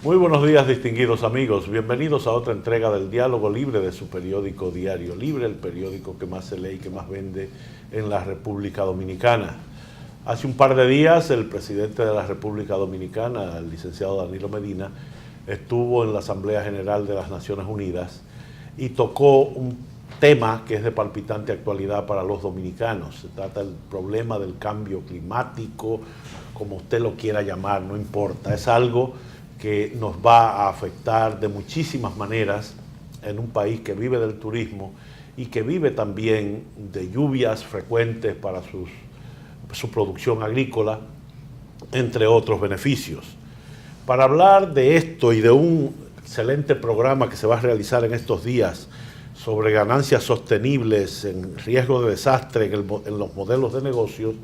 Muy buenos días, distinguidos amigos. Bienvenidos a otra entrega del Diálogo Libre de su periódico Diario Libre, el periódico que más se lee y que más vende en la República Dominicana. Hace un par de días el presidente de la República Dominicana, el licenciado Danilo Medina, estuvo en la Asamblea General de las Naciones Unidas y tocó un tema que es de palpitante actualidad para los dominicanos. Se trata del problema del cambio climático, como usted lo quiera llamar, no importa. Es algo que nos va a afectar de muchísimas maneras en un país que vive del turismo y que vive también de lluvias frecuentes para su producción agrícola, entre otros beneficios. Para hablar de esto y de un excelente programa que se va a realizar en estos días sobre ganancias sostenibles en riesgo de desastre en los modelos de negocios,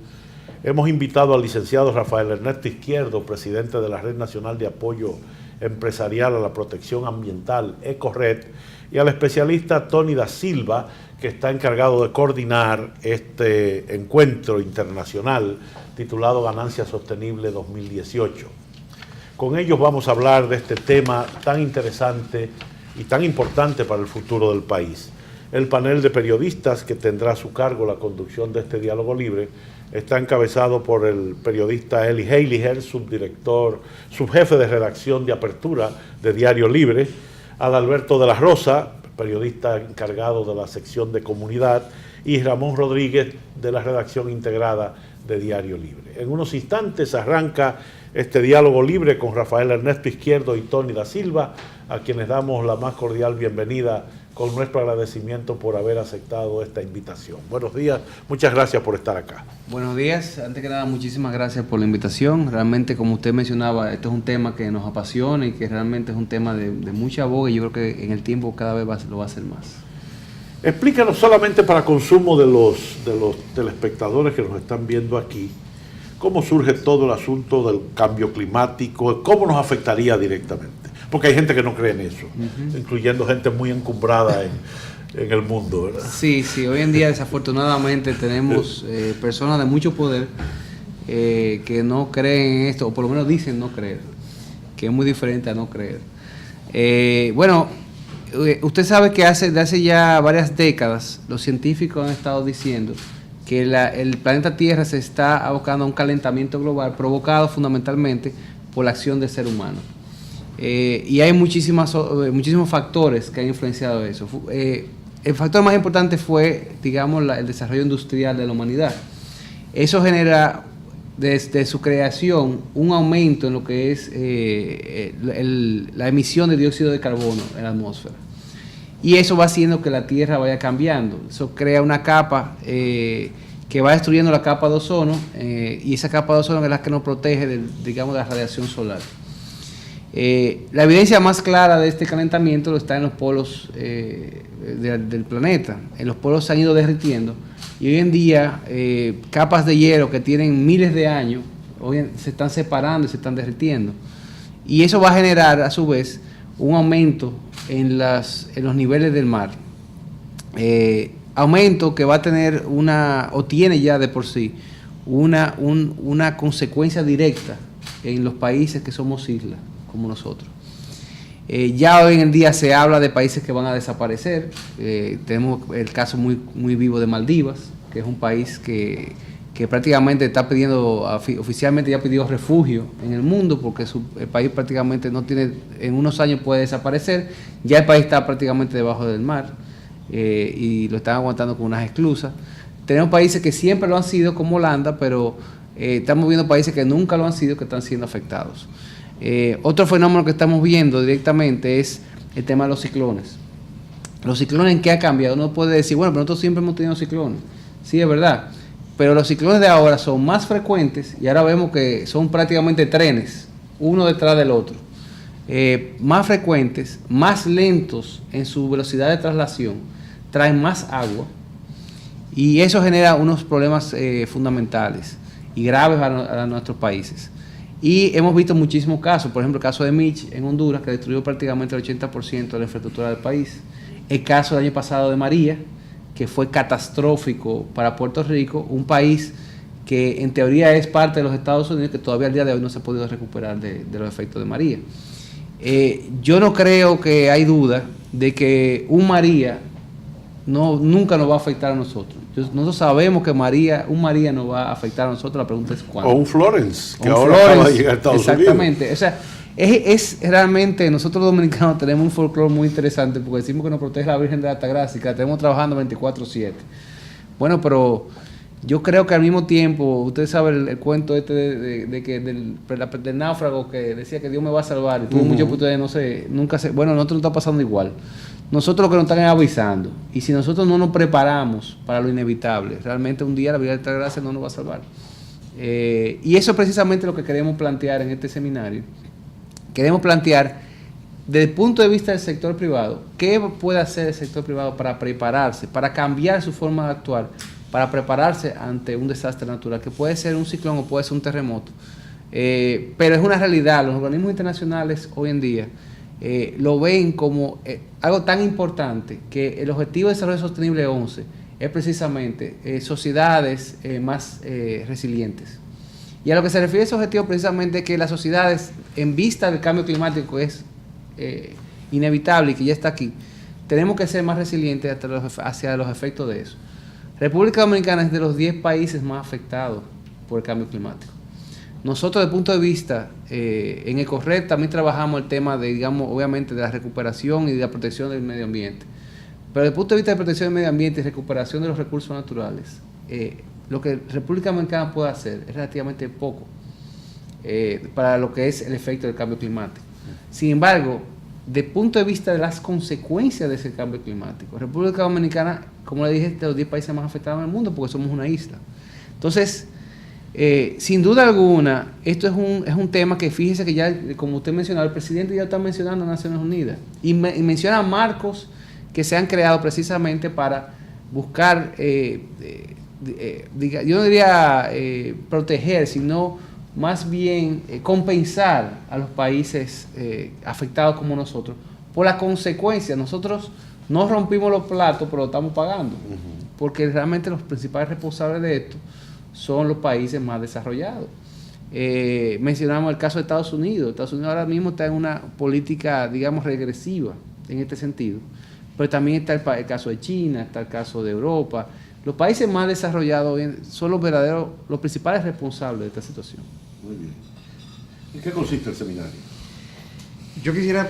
hemos invitado al licenciado Rafael Ernesto Izquierdo, presidente de la Red Nacional de Apoyo Empresarial a la Protección Ambiental, EcoRed, y al especialista Tony da Silva, que está encargado de coordinar este encuentro internacional titulado Ganancia Sostenible 2018. Con ellos vamos a hablar de este tema tan interesante y tan importante para el futuro del país. El panel de periodistas que tendrá a su cargo la conducción de este diálogo libre está encabezado por el periodista Eli Heiliger, subjefe de redacción de apertura de Diario Libre, Adalberto de la Rosa, periodista encargado de la sección de comunidad, y Ramón Rodríguez, de la redacción integrada de Diario Libre. En unos instantes arranca este diálogo libre con Rafael Ernesto Izquierdo y Tony da Silva, a quienes damos la más cordial bienvenida con nuestro agradecimiento por haber aceptado esta invitación. Buenos días, muchas gracias por estar acá. Buenos días, antes que nada muchísimas gracias por la invitación. Realmente, como usted mencionaba, esto es un tema que nos apasiona y que realmente es un tema de mucha boga, y yo creo que en el tiempo cada vez lo va a hacer más. Explícanos, solamente para consumo de los telespectadores que nos están viendo aquí, cómo surge todo el asunto del cambio climático, cómo nos afectaría directamente. Porque hay gente que no cree en eso, incluyendo gente muy encumbrada en el mundo, ¿verdad? Sí, hoy en día desafortunadamente tenemos personas de mucho poder que no creen en esto, o por lo menos dicen no creer, que es muy diferente a no creer. Usted sabe que desde hace ya varias décadas los científicos han estado diciendo que el planeta Tierra se está abocando a un calentamiento global provocado fundamentalmente por la acción del ser humano. Y hay muchísimos factores que han influenciado eso. El factor más importante fue, digamos, el desarrollo industrial de la humanidad. Eso genera, desde su creación, un aumento en lo que es la emisión de dióxido de carbono en la atmósfera. Y eso va haciendo que la Tierra vaya cambiando. Eso crea una capa que va destruyendo la capa de ozono, y esa capa de ozono es la que nos protege de la radiación solar. La evidencia más clara de este calentamiento está en los polos del planeta. En los polos se han ido derritiendo y hoy en día capas de hielo que tienen miles de años hoy se están separando y se están derritiendo, y eso va a generar a su vez un aumento en los niveles del mar, aumento que va a tener o tiene ya de por sí una consecuencia directa en los países que somos islas como nosotros. Ya hoy en día se habla de países que van a desaparecer. Tenemos el caso muy vivo de Maldivas, que es un país que prácticamente está pidiendo, oficialmente ya pidió refugio en el mundo, porque el país prácticamente no tiene, en unos años puede desaparecer. Ya el país está prácticamente debajo del mar, y lo están aguantando con unas esclusas. Tenemos países que siempre lo han sido, como Holanda, pero estamos viendo países que nunca lo han sido, que están siendo afectados. Otro fenómeno que estamos viendo directamente es el tema de los ciclones. Los ciclones, ¿en qué ha cambiado? Uno puede decir, bueno, pero nosotros siempre hemos tenido ciclones. Sí, es verdad. Pero los ciclones de ahora son más frecuentes, y ahora vemos que son prácticamente trenes, uno detrás del otro. Más frecuentes, más lentos en su velocidad de traslación, traen más agua, y eso genera unos problemas fundamentales y graves a nuestros países. Y hemos visto muchísimos casos, por ejemplo el caso de Mitch en Honduras, que destruyó prácticamente el 80% de la infraestructura del país. El caso del año pasado de María, que fue catastrófico para Puerto Rico, un país que en teoría es parte de los Estados Unidos, que todavía al día de hoy no se ha podido recuperar de los efectos de María. Yo no creo que hay duda de que un María nunca nos va a afectar a nosotros. Nosotros sabemos que un María nos va a afectar a nosotros, la pregunta es cuándo. O un Florence, que ahora acaba de llegar a Estados Unidos. Exactamente, o sea, es realmente, nosotros los dominicanos tenemos un folclore muy interesante porque decimos que nos protege la Virgen de la Altagracia y que la tenemos trabajando 24/7. Bueno, pero yo creo que al mismo tiempo, usted sabe el cuento del náufrago que decía que Dios me va a salvar y tuvo muchos puntos de bueno, nosotros nos está pasando igual. Nosotros lo que nos están avisando, y si nosotros no nos preparamos para lo inevitable, realmente un día la Virgen de la Altagracia no nos va a salvar. Y eso es precisamente lo que queremos plantear en este seminario. Queremos plantear, desde el punto de vista del sector privado, qué puede hacer el sector privado para prepararse, para cambiar su forma de actuar, para prepararse ante un desastre natural, que puede ser un ciclón o puede ser un terremoto. Pero es una realidad, los organismos internacionales hoy en día lo ven como algo tan importante que el Objetivo de Desarrollo Sostenible 11 es precisamente sociedades más resilientes. Y a lo que se refiere ese objetivo precisamente es que las sociedades, en vista del cambio climático que es inevitable y que ya está aquí, tenemos que ser más resilientes hacia los efectos de eso. República Dominicana es de los 10 países más afectados por el cambio climático. Nosotros, desde el punto de vista, en EcoRed también trabajamos el tema de, digamos, obviamente de la recuperación y de la protección del medio ambiente. Pero desde el punto de vista de protección del medio ambiente y recuperación de los recursos naturales, lo que República Dominicana puede hacer es relativamente poco para lo que es el efecto del cambio climático. Sin embargo, desde el punto de vista de las consecuencias de ese cambio climático, República Dominicana, como le dije, es de los 10 países más afectados en el mundo porque somos una isla. Entonces, sin duda alguna, esto es un tema que fíjese que ya, como usted mencionaba, el presidente ya está mencionando a Naciones Unidas y menciona marcos que se han creado precisamente para buscar, yo no diría proteger, sino más bien compensar a los países afectados como nosotros por las consecuencias. Nosotros no rompimos los platos, pero lo estamos pagando, porque realmente los principales responsables de esto son los países más desarrollados. Mencionamos el caso de Estados Unidos. Estados Unidos ahora mismo está en una política, digamos, regresiva en este sentido, pero también está el caso de China, está el caso de Europa. Los países más desarrollados son los principales responsables de esta situación. Muy bien. ¿En qué consiste el seminario? Yo quisiera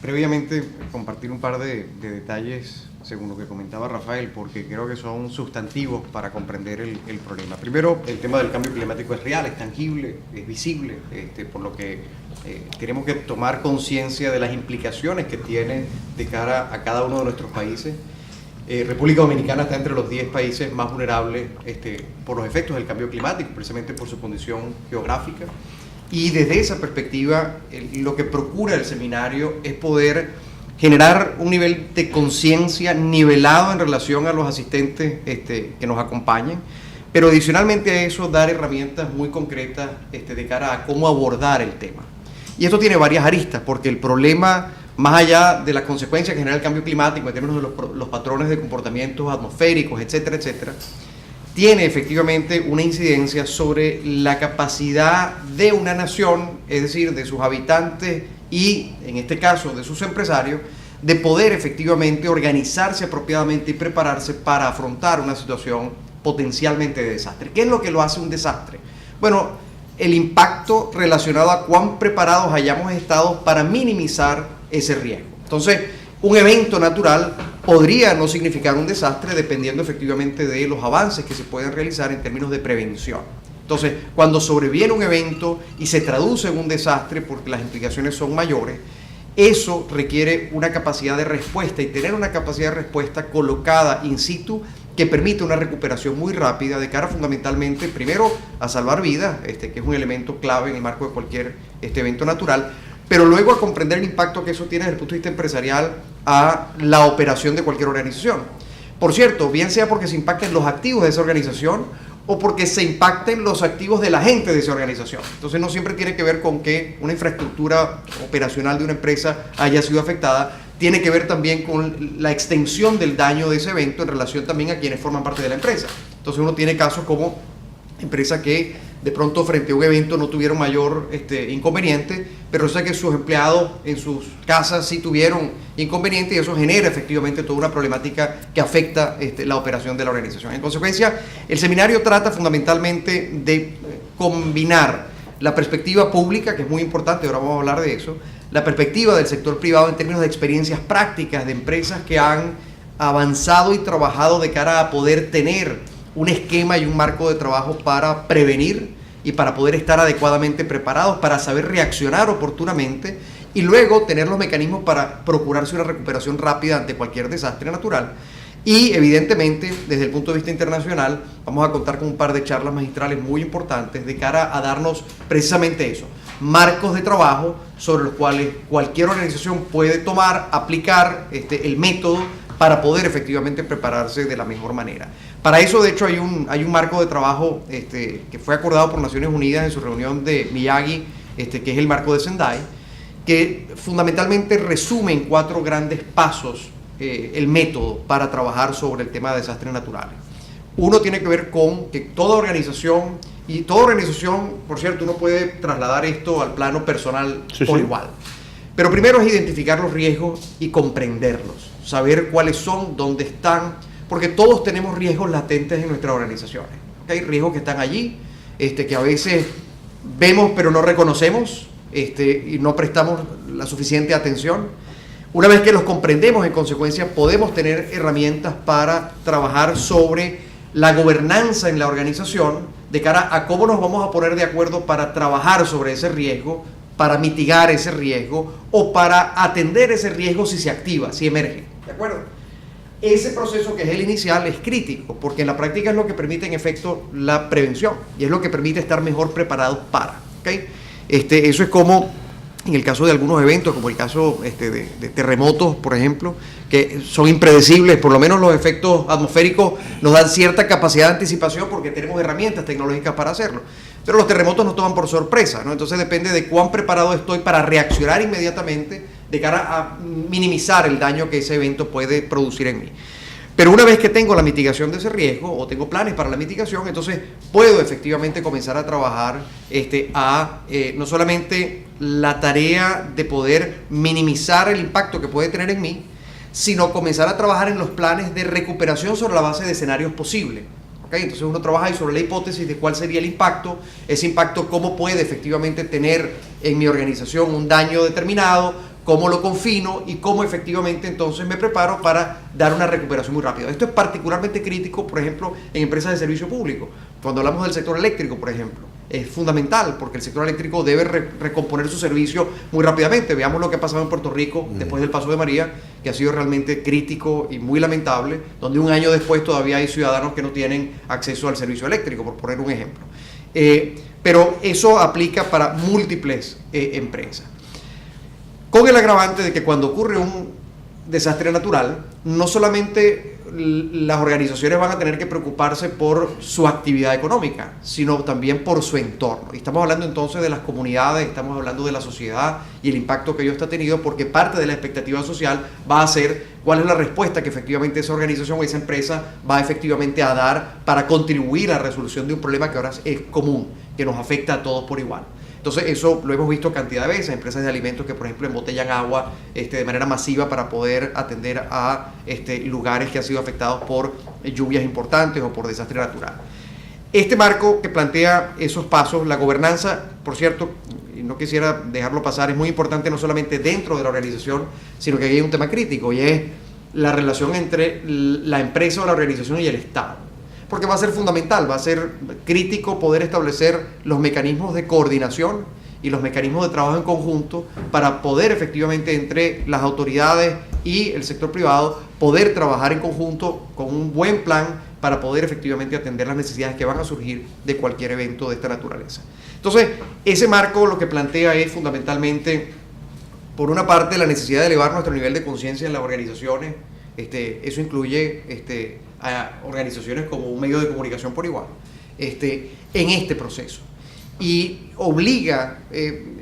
previamente compartir un par de detalles según lo que comentaba Rafael, porque creo que son sustantivos para comprender el problema. Primero, el tema del cambio climático es real, es tangible, es visible, por lo que tenemos que tomar conciencia de las implicaciones que tiene de cara a cada uno de nuestros países. República Dominicana está entre los 10 países más vulnerables por los efectos del cambio climático, precisamente por su condición geográfica. Y desde esa perspectiva, lo que procura el seminario es poder generar un nivel de conciencia nivelado en relación a los asistentes que nos acompañen, pero adicionalmente a eso dar herramientas muy concretas de cara a cómo abordar el tema. Y esto tiene varias aristas, porque el problema, más allá de las consecuencias que genera el cambio climático en términos de los patrones de comportamientos atmosféricos, etcétera, etcétera, tiene efectivamente una incidencia sobre la capacidad de una nación, es decir, de sus habitantes y, en este caso, de sus empresarios, de poder efectivamente organizarse apropiadamente y prepararse para afrontar una situación potencialmente de desastre. ¿Qué es lo que lo hace un desastre? Bueno, el impacto relacionado a cuán preparados hayamos estado para minimizar ese riesgo. Entonces, un evento natural podría no significar un desastre dependiendo efectivamente de los avances que se pueden realizar en términos de prevención. Entonces, cuando sobreviene un evento y se traduce en un desastre porque las implicaciones son mayores, eso requiere una capacidad de respuesta y tener una capacidad de respuesta colocada in situ que permite una recuperación muy rápida de cara fundamentalmente, primero, a salvar vidas, que es un elemento clave en el marco de cualquier evento natural, pero luego a comprender el impacto que eso tiene desde el punto de vista empresarial a la operación de cualquier organización. Por cierto, bien sea porque se impacten los activos de esa organización o porque se impacten los activos de la gente de esa organización. Entonces no siempre tiene que ver con que una infraestructura operacional de una empresa haya sido afectada, tiene que ver también con la extensión del daño de ese evento en relación también a quienes forman parte de la empresa. Entonces uno tiene casos como empresas que de pronto frente a un evento no tuvieron mayor inconveniente, pero sé que sus empleados en sus casas sí tuvieron inconveniente y eso genera efectivamente toda una problemática que afecta la operación de la organización. En consecuencia, el seminario trata fundamentalmente de combinar la perspectiva pública, que es muy importante, ahora vamos a hablar de eso, la perspectiva del sector privado en términos de experiencias prácticas de empresas que han avanzado y trabajado de cara a poder tener un esquema y un marco de trabajo para prevenir y para poder estar adecuadamente preparados, para saber reaccionar oportunamente y luego tener los mecanismos para procurarse una recuperación rápida ante cualquier desastre natural. Y evidentemente, desde el punto de vista internacional, vamos a contar con un par de charlas magistrales muy importantes de cara a darnos precisamente eso, marcos de trabajo sobre los cuales cualquier organización puede tomar, aplicar el método para poder efectivamente prepararse de la mejor manera. Para eso, de hecho, hay un marco de trabajo que fue acordado por Naciones Unidas en su reunión de Miyagi, que es el marco de Sendai, que fundamentalmente resume en 4 grandes pasos el método para trabajar sobre el tema de desastres naturales. Uno tiene que ver con que toda organización, por cierto, uno puede trasladar esto al plano personal por igual. Pero primero es identificar los riesgos y comprenderlos, saber cuáles son, dónde están, porque todos tenemos riesgos latentes en nuestras organizaciones. Hay riesgos que están allí, que a veces vemos pero no reconocemos y no prestamos la suficiente atención. Una vez que los comprendemos, en consecuencia, podemos tener herramientas para trabajar sobre la gobernanza en la organización de cara a cómo nos vamos a poner de acuerdo para trabajar sobre ese riesgo, para mitigar ese riesgo o para atender ese riesgo si se activa, si emerge. ¿De acuerdo? Ese proceso que es el inicial es crítico porque en la práctica es lo que permite en efecto la prevención y es lo que permite estar mejor preparados para. ¿Okay? Eso es como en el caso de algunos eventos, como el caso de terremotos, por ejemplo, que son impredecibles, por lo menos los efectos atmosféricos nos dan cierta capacidad de anticipación porque tenemos herramientas tecnológicas para hacerlo. Pero los terremotos nos toman por sorpresa, ¿no? Entonces depende de cuán preparado estoy para reaccionar inmediatamente de cara a minimizar el daño que ese evento puede producir en mí. Pero una vez que tengo la mitigación de ese riesgo o tengo planes para la mitigación, entonces puedo efectivamente comenzar a trabajar no solamente la tarea de poder minimizar el impacto que puede tener en mí, sino comenzar a trabajar en los planes de recuperación sobre la base de escenarios posibles. ¿Okay? Entonces uno trabaja ahí sobre la hipótesis de cuál sería el impacto, ese impacto cómo puede efectivamente tener en mi organización un daño determinado, cómo lo confino y cómo efectivamente entonces me preparo para dar una recuperación muy rápida. Esto es particularmente crítico, por ejemplo, en empresas de servicio público. Cuando hablamos del sector eléctrico, por ejemplo, es fundamental porque el sector eléctrico debe recomponer su servicio muy rápidamente. Veamos lo que ha pasado en Puerto Rico después del paso de María, que ha sido realmente crítico y muy lamentable, donde un año después todavía hay ciudadanos que no tienen acceso al servicio eléctrico, por poner un ejemplo. Pero eso aplica para múltiples empresas. Con el agravante de que cuando ocurre un desastre natural, no solamente las organizaciones van a tener que preocuparse por su actividad económica, sino también por su entorno. Y estamos hablando entonces de las comunidades, estamos hablando de la sociedad y el impacto que ello está teniendo, porque parte de la expectativa social va a ser cuál es la respuesta que efectivamente esa organización o esa empresa va efectivamente a dar para contribuir a la resolución de un problema que ahora es común, que nos afecta a todos por igual. Entonces eso lo hemos visto cantidad de veces, empresas de alimentos que por ejemplo embotellan agua de manera masiva para poder atender a lugares que han sido afectados por lluvias importantes o por desastre natural. Este marco que plantea esos pasos, la gobernanza, por cierto, y no quisiera dejarlo pasar, es muy importante no solamente dentro de la organización, sino que hay un tema crítico y es la relación entre la empresa o la organización y el Estado. Porque va a ser fundamental, va a ser crítico poder establecer los mecanismos de coordinación y los mecanismos de trabajo en conjunto para poder efectivamente entre las autoridades y el sector privado poder trabajar en conjunto con un buen plan para poder efectivamente atender las necesidades que van a surgir de cualquier evento de esta naturaleza. Entonces, ese marco lo que plantea es fundamentalmente, por una parte, la necesidad de elevar nuestro nivel de conciencia en las organizaciones. Eso incluye a organizaciones como un medio de comunicación por igual, en este proceso. y obliga,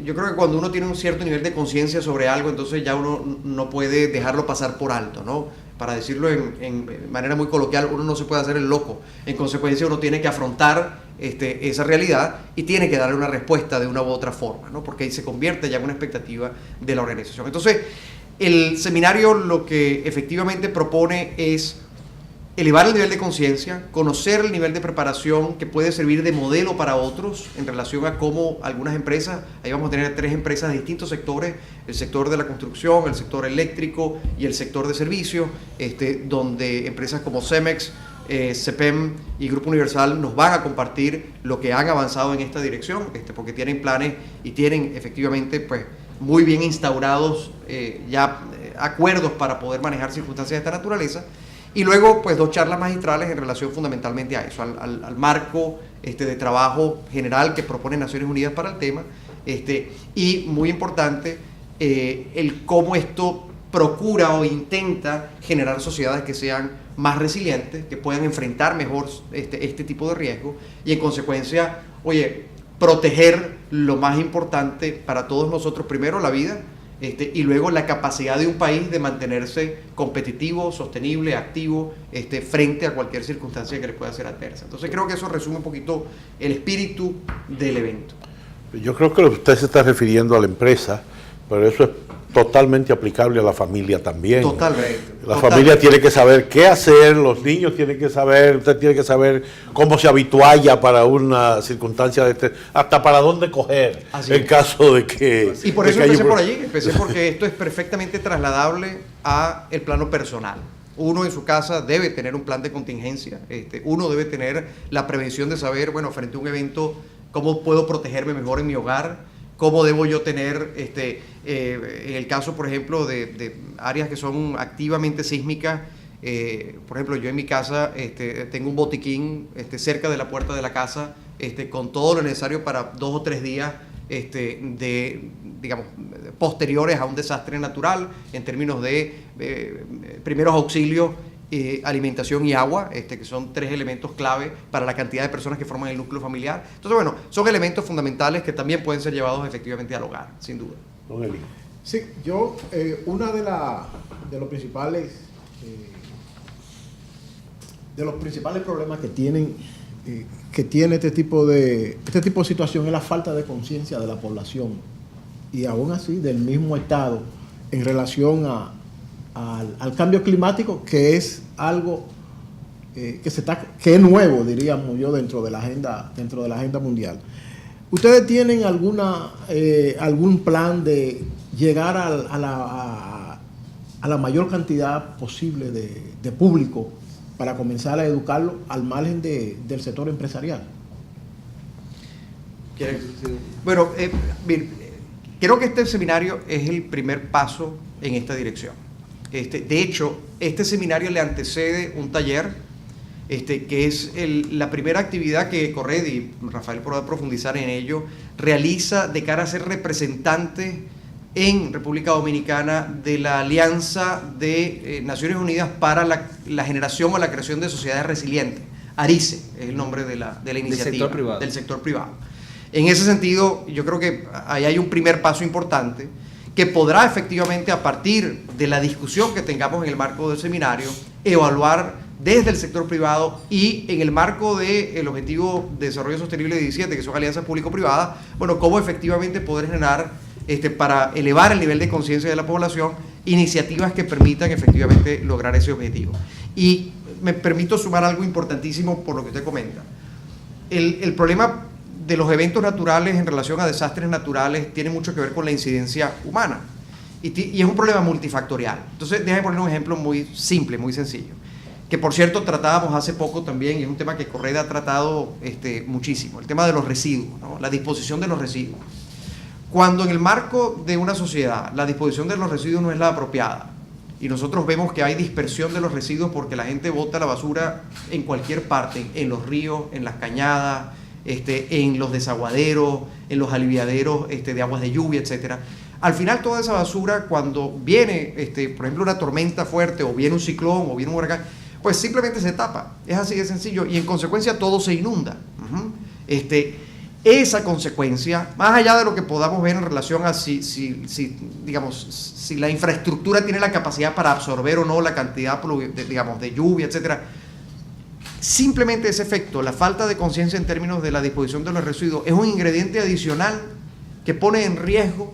yo creo que cuando uno tiene un cierto nivel de conciencia sobre algo, entonces ya uno no puede dejarlo pasar por alto, ¿no? Para decirlo en manera muy coloquial, uno no se puede hacer el loco. En consecuencia, uno tiene que afrontar esa realidad y tiene que darle una respuesta de una u otra forma, ¿no? Porque ahí se convierte ya en una expectativa de la organización. Entonces, el seminario lo que efectivamente propone es elevar el nivel de conciencia, conocer el nivel de preparación que puede servir de modelo para otros en relación a cómo algunas empresas, ahí vamos a tener 3 empresas de distintos sectores, el sector de la construcción, el sector eléctrico y el sector de servicios, donde empresas como Cemex, CEPEM y Grupo Universal nos van a compartir lo que han avanzado en esta dirección, porque tienen planes y tienen efectivamente pues muy bien instaurados acuerdos para poder manejar circunstancias de esta naturaleza. Y luego, pues, 2 charlas magistrales en relación fundamentalmente a eso, al marco de trabajo general que propone Naciones Unidas para el tema, y muy importante, el cómo esto procura o intenta generar sociedades que sean más resilientes, que puedan enfrentar mejor este tipo de riesgo y en consecuencia, proteger lo más importante para todos nosotros, primero la vida, y luego la capacidad de un país de mantenerse competitivo, sostenible, activo, frente a cualquier circunstancia que le pueda ser adversa. Entonces creo que eso resume un poquito el espíritu del evento. Yo creo que usted se está refiriendo a la empresa, pero eso es totalmente aplicable a la familia también. Totalmente. La familia tiene que saber qué hacer, los niños tienen que saber, usted tiene que saber cómo se habitualla para una circunstancia de hasta para dónde coger en caso de que... Y por eso empecé por allí, empecé porque esto es perfectamente trasladable a el plano personal. Uno en su casa debe tener un plan de contingencia, uno debe tener la prevención de saber, frente a un evento, cómo puedo protegerme mejor en mi hogar, cómo debo yo tener, en el caso, por ejemplo, de áreas que son activamente sísmicas, por ejemplo, yo en mi casa tengo un botiquín cerca de la puerta de la casa, con todo lo necesario para 2 o 3 días digamos, posteriores a un desastre natural, en términos de primeros auxilios, alimentación y agua, que son 3 elementos clave para la cantidad de personas que forman el núcleo familiar. Entonces, son elementos fundamentales que también pueden ser llevados efectivamente al hogar, sin duda. Don Eli. Sí, yo, una de los principales problemas que tiene este tipo de situación es la falta de conciencia de la población y aún así del mismo Estado en relación al cambio climático, que es algo que es nuevo, diríamos yo, dentro de la agenda mundial. ¿Ustedes tienen algún plan de llegar a la mayor cantidad posible de público para comenzar a educarlo al margen del sector empresarial? Bueno, creo que este seminario es el primer paso en esta dirección. De hecho, este seminario le antecede un taller, que es la primera actividad que Corred, y Rafael podrá profundizar en ello, realiza de cara a ser representante en República Dominicana de la Alianza de Naciones Unidas para la generación o la creación de sociedades resilientes. ARICE es el nombre de la iniciativa. Del sector privado. En ese sentido, yo creo que ahí hay un primer paso importante que podrá efectivamente, a partir de la discusión que tengamos en el marco del seminario, evaluar desde el sector privado y en el marco del Objetivo de Desarrollo Sostenible 17, que son alianzas público-privadas, cómo efectivamente poder generar, para elevar el nivel de conciencia de la población, iniciativas que permitan efectivamente lograr ese objetivo. Y me permito sumar algo importantísimo por lo que usted comenta. El problema de los eventos naturales en relación a desastres naturales tiene mucho que ver con la incidencia humana y es un problema multifactorial. Entonces, déjame poner un ejemplo muy simple, muy sencillo, que por cierto tratábamos hace poco también, y es un tema que Corred ha tratado muchísimo, el tema de los residuos, ¿no? La disposición de los residuos. Cuando en el marco de una sociedad la disposición de los residuos no es la apropiada, y nosotros vemos que hay dispersión de los residuos porque la gente bota la basura en cualquier parte, en los ríos, en las cañadas, en los desaguaderos, en los aliviaderos de aguas de lluvia, etcétera. Al final toda esa basura, cuando viene, por ejemplo, una tormenta fuerte, o viene un ciclón, o viene un huracán, pues simplemente se tapa. Es así de sencillo, y en consecuencia todo se inunda. esa consecuencia, más allá de lo que podamos ver en relación a si la infraestructura tiene la capacidad para absorber o no la cantidad de lluvia, etcétera, simplemente ese efecto, la falta de conciencia en términos de la disposición de los residuos, es un ingrediente adicional que pone en riesgo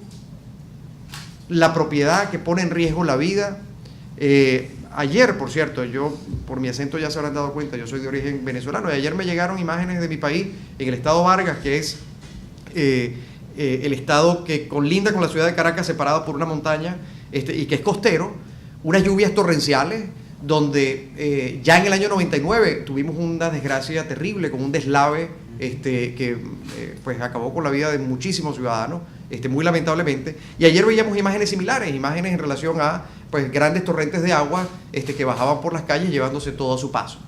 la propiedad, que pone en riesgo la vida. Ayer, por cierto, yo, por mi acento ya se habrán dado cuenta, yo soy de origen venezolano, y ayer me llegaron imágenes de mi país, en el estado Vargas, que es el estado que colinda con la ciudad de Caracas, separado por una montaña, y que es costero, unas lluvias torrenciales, donde ya en el año 99 tuvimos una desgracia terrible con un deslave que pues acabó con la vida de muchísimos ciudadanos, muy lamentablemente, y ayer veíamos imágenes similares, imágenes en relación a pues grandes torrentes de agua que bajaban por las calles llevándose todo a su paso.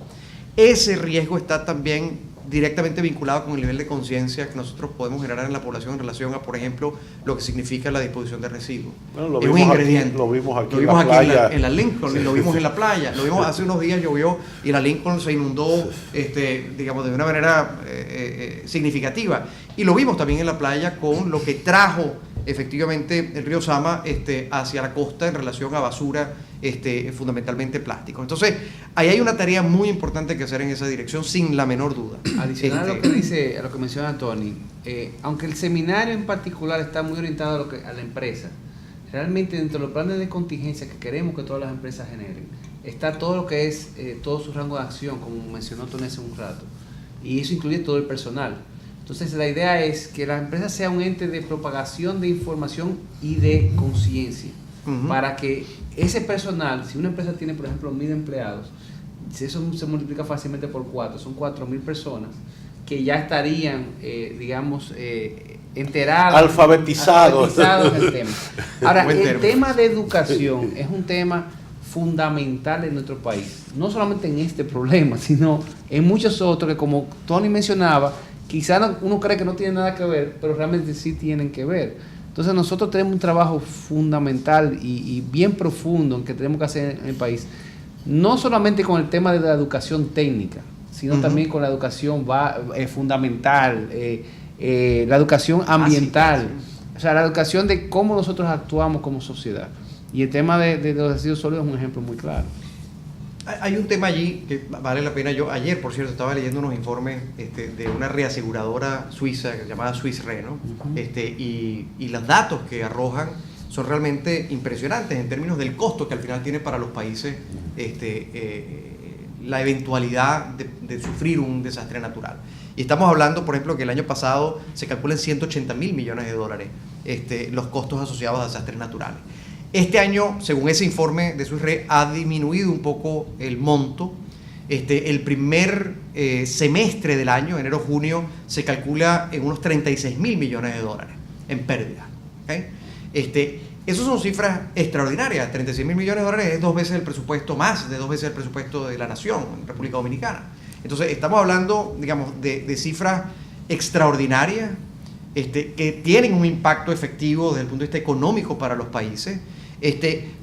Ese riesgo está también directamente vinculado con el nivel de conciencia que nosotros podemos generar en la población en relación a, por ejemplo, lo que significa la disposición de residuos. Bueno, es un ingrediente. Lo vimos aquí en la playa. En la Lincoln, lo vimos en la playa. Lo vimos hace unos días, llovió y la Lincoln se inundó, digamos, de una manera significativa. Y lo vimos también en la playa con lo que trajo efectivamente el río Sama hacia la costa en relación a basura, fundamentalmente plástico. Entonces, ahí hay una tarea muy importante que hacer en esa dirección, sin la menor duda. Adicional a lo que dice, a lo que menciona Tony, aunque el seminario en particular está muy orientado a la empresa, realmente dentro de los planes de contingencia que queremos que todas las empresas generen, está todo lo que es todo su rango de acción, como mencionó Tony hace un rato, y eso incluye todo el personal. Entonces la idea es que la empresa sea un ente de propagación de información y de conciencia, para que ese personal, si una empresa tiene por ejemplo 1,000 empleados, si eso se multiplica fácilmente por 4, son 4,000 personas que ya estarían, enterados, alfabetizados en el tema. Ahora, el tema de educación es un tema fundamental en nuestro país, no solamente en este problema, sino en muchos otros que, como Tony mencionaba, quizá uno cree que no tiene nada que ver, pero realmente sí tienen que ver. Entonces nosotros tenemos un trabajo fundamental y bien profundo en que tenemos que hacer en el país, no solamente con el tema de la educación técnica, sino también con la educación fundamental, la educación ambiental, o sea, la educación de cómo nosotros actuamos como sociedad. Y el tema de los residuos sólidos es un ejemplo muy claro. Hay un tema allí que vale la pena. Yo ayer, por cierto, estaba leyendo unos informes de una reaseguradora suiza llamada Swiss Re, ¿no? Y los datos que arrojan son realmente impresionantes en términos del costo que al final tiene para los países la eventualidad de sufrir un desastre natural. Y estamos hablando, por ejemplo, que el año pasado se calculan 180.000 millones de dólares los costos asociados a desastres naturales. Este año, según ese informe de Swiss Re, ha disminuido un poco el monto. El primer semestre del año, enero-junio, se calcula en unos 36.000 millones de dólares en pérdida. ¿Okay? Esas son cifras extraordinarias. 36.000 millones de dólares es 2 veces el presupuesto, más de 2 veces el presupuesto de la nación en República Dominicana. Entonces, estamos hablando, digamos, de cifras extraordinarias que tienen un impacto efectivo desde el punto de vista económico para los países,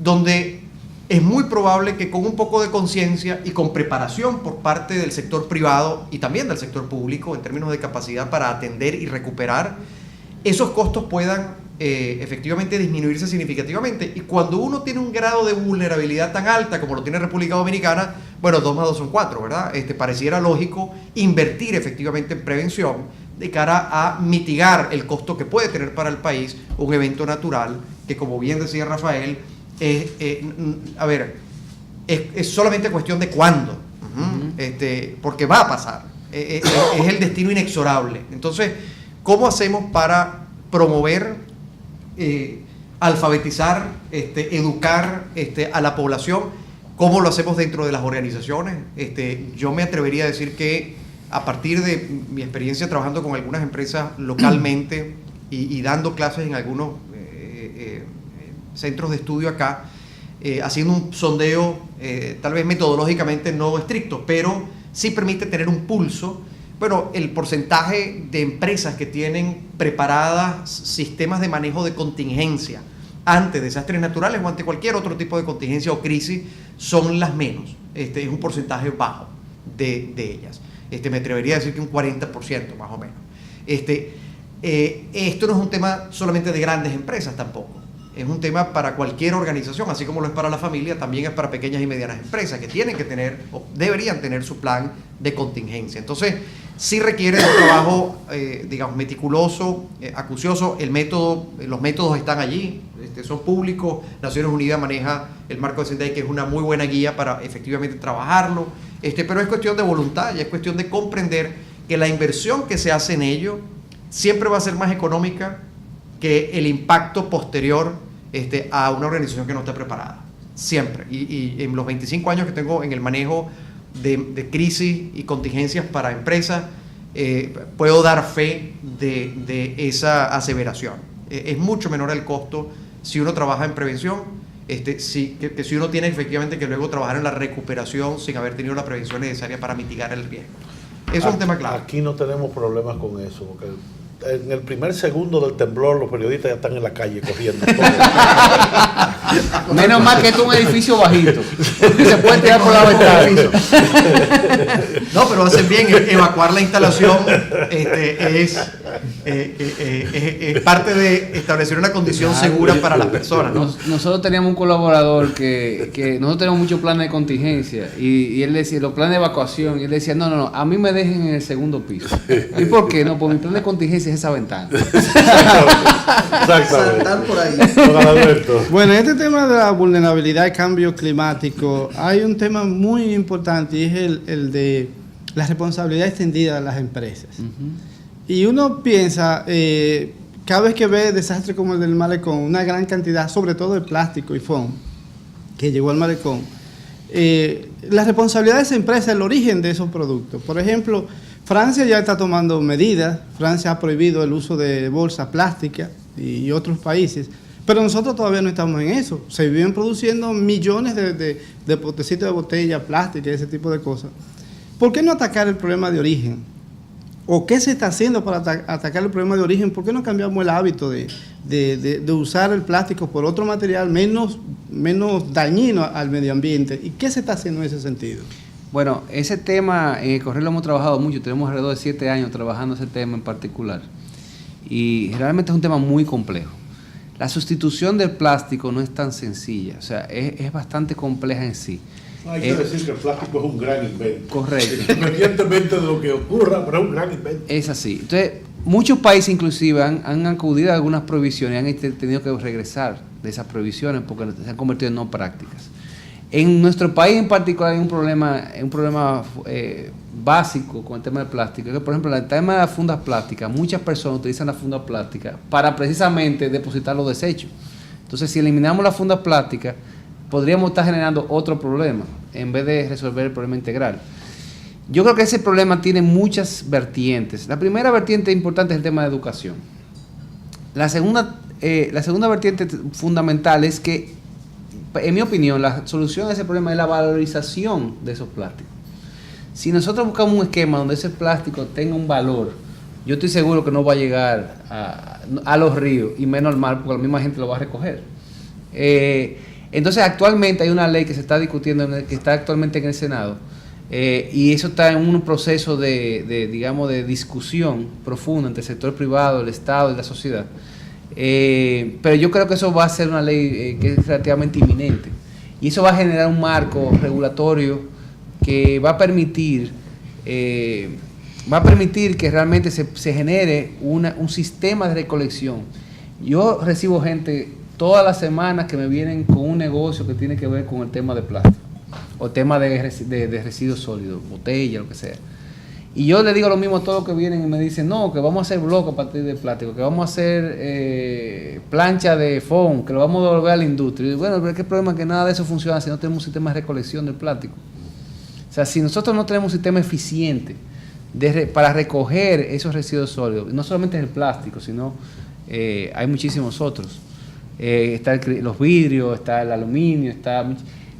donde es muy probable que con un poco de conciencia y con preparación por parte del sector privado y también del sector público en términos de capacidad para atender y recuperar, esos costos puedan efectivamente disminuirse significativamente. Y cuando uno tiene un grado de vulnerabilidad tan alta como lo tiene República Dominicana, bueno, 2 más 2 son 4, ¿verdad? Pareciera lógico invertir efectivamente en prevención de cara a mitigar el costo que puede tener para el país un evento natural que, como bien decía Rafael, es solamente cuestión de cuándo, porque va a pasar, es el destino inexorable. Entonces, ¿cómo hacemos para promover, alfabetizar, educar a la población? ¿Cómo lo hacemos dentro de las organizaciones? Yo me atrevería a decir que a partir de mi experiencia trabajando con algunas empresas localmente y dando clases en algunos centros de estudio acá, haciendo un sondeo tal vez metodológicamente no estricto, pero sí permite tener un pulso. Bueno, el porcentaje de empresas que tienen preparadas sistemas de manejo de contingencia ante desastres naturales o ante cualquier otro tipo de contingencia o crisis son las menos. Es un porcentaje bajo de ellas. Me atrevería a decir que un 40% más o menos. Esto no es un tema solamente de grandes empresas tampoco. Es un tema para cualquier organización, así como lo es para la familia, también es para pequeñas y medianas empresas que tienen que tener o deberían tener su plan de contingencia. Entonces, sí requiere un trabajo, digamos, meticuloso, acucioso. Los métodos están allí, son públicos. Naciones Unidas maneja el marco de Sendai, que es una muy buena guía para efectivamente trabajarlo. Pero es cuestión de voluntad y es cuestión de comprender que la inversión que se hace en ello siempre va a ser más económica que el impacto posterior a una organización que no esté preparada. Siempre. Y en los 25 años que tengo en el manejo de crisis y contingencias para empresas, puedo dar fe de esa aseveración. Es mucho menor el costo si uno trabaja en prevención, que si uno tiene efectivamente que luego trabajar en la recuperación sin haber tenido la prevención necesaria para mitigar el riesgo. Eso es un tema clave. Aquí no tenemos problemas con eso, porque en el primer segundo del temblor los periodistas ya están en la calle corriendo. Menos mal que esto es un edificio bajito, que se puede tirar por la ventana. No, pero hacen bien. Evacuar la instalación es parte de establecer una condición segura para las personas, ¿no? Nosotros teníamos un colaborador que nosotros tenemos muchos planes de contingencia y él decía, los planes de evacuación, y él decía, no, a mí me dejen en el segundo piso. ¿Y por qué? No, pues mi plan de contingencia es esa ventana. Saltar por ahí. Bueno, este tema de la vulnerabilidad al cambio climático, hay un tema muy importante y es el de la responsabilidad extendida de las empresas. Y uno piensa, cada vez que ve desastres como el del malecón, una gran cantidad, sobre todo de plástico y foam, que llegó al malecón, la responsabilidad de esa empresa es el origen de esos productos. Por ejemplo, Francia ya está tomando medidas. Francia ha prohibido el uso de bolsas plásticas y otros países, pero nosotros todavía no estamos en eso. Se viven produciendo millones de potecitos de botella, plástica y ese tipo de cosas. ¿Por qué no atacar el problema de origen? ¿O qué se está haciendo para atacar el problema de origen? ¿Por qué no cambiamos el hábito de usar el plástico por otro material menos dañino al medio ambiente? ¿Y qué se está haciendo en ese sentido? Bueno, ese tema en el Correo lo hemos trabajado mucho, tenemos alrededor de 7 años trabajando ese tema en particular. Y realmente es un tema muy complejo. La sustitución del plástico no es tan sencilla, o sea, es bastante compleja en sí. Hay que decir que el plástico es un gran invento. Correcto. Independientemente de lo que ocurra, pero es un gran invento. Es así. Entonces, muchos países inclusive han acudido a algunas prohibiciones y han tenido que regresar de esas prohibiciones porque se han convertido en no prácticas. En nuestro país en particular hay un problema básico con el tema del plástico, que por ejemplo el tema de las fundas plásticas, muchas personas utilizan las fundas plásticas para precisamente depositar los desechos. Entonces, si eliminamos las fundas plásticas, podríamos estar generando otro problema en vez de resolver el problema integral. Yo creo que ese problema tiene muchas vertientes. La primera vertiente importante es el tema de educación. La segunda vertiente fundamental es que, en mi opinión, la solución a ese problema es la valorización de esos plásticos. Si nosotros buscamos un esquema donde ese plástico tenga un valor, yo estoy seguro que no va a llegar a los ríos y menos al mar, porque la misma gente lo va a recoger. Entonces, actualmente hay una ley que se está discutiendo, que está actualmente en el Senado, y eso está en un proceso de discusión profunda entre el sector privado, el Estado y la sociedad. Pero yo creo que eso va a ser una ley que es relativamente inminente, y eso va a generar un marco regulatorio que va a permitir que realmente se genere un sistema de recolección. Yo recibo gente todas las semanas que me vienen con un negocio que tiene que ver con el tema de plástico o tema de residuos sólidos, botella, lo que sea. Y yo le digo lo mismo a todos los que vienen y me dicen, no, que vamos a hacer bloques a partir de plástico, que vamos a hacer plancha de foam, que lo vamos a devolver a la industria. Y bueno, pero es que el problema es que nada de eso funciona si no tenemos un sistema de recolección del plástico. O sea, si nosotros no tenemos un sistema eficiente para recoger esos residuos sólidos, no solamente es el plástico, sino hay muchísimos otros. Está los vidrios, está el aluminio,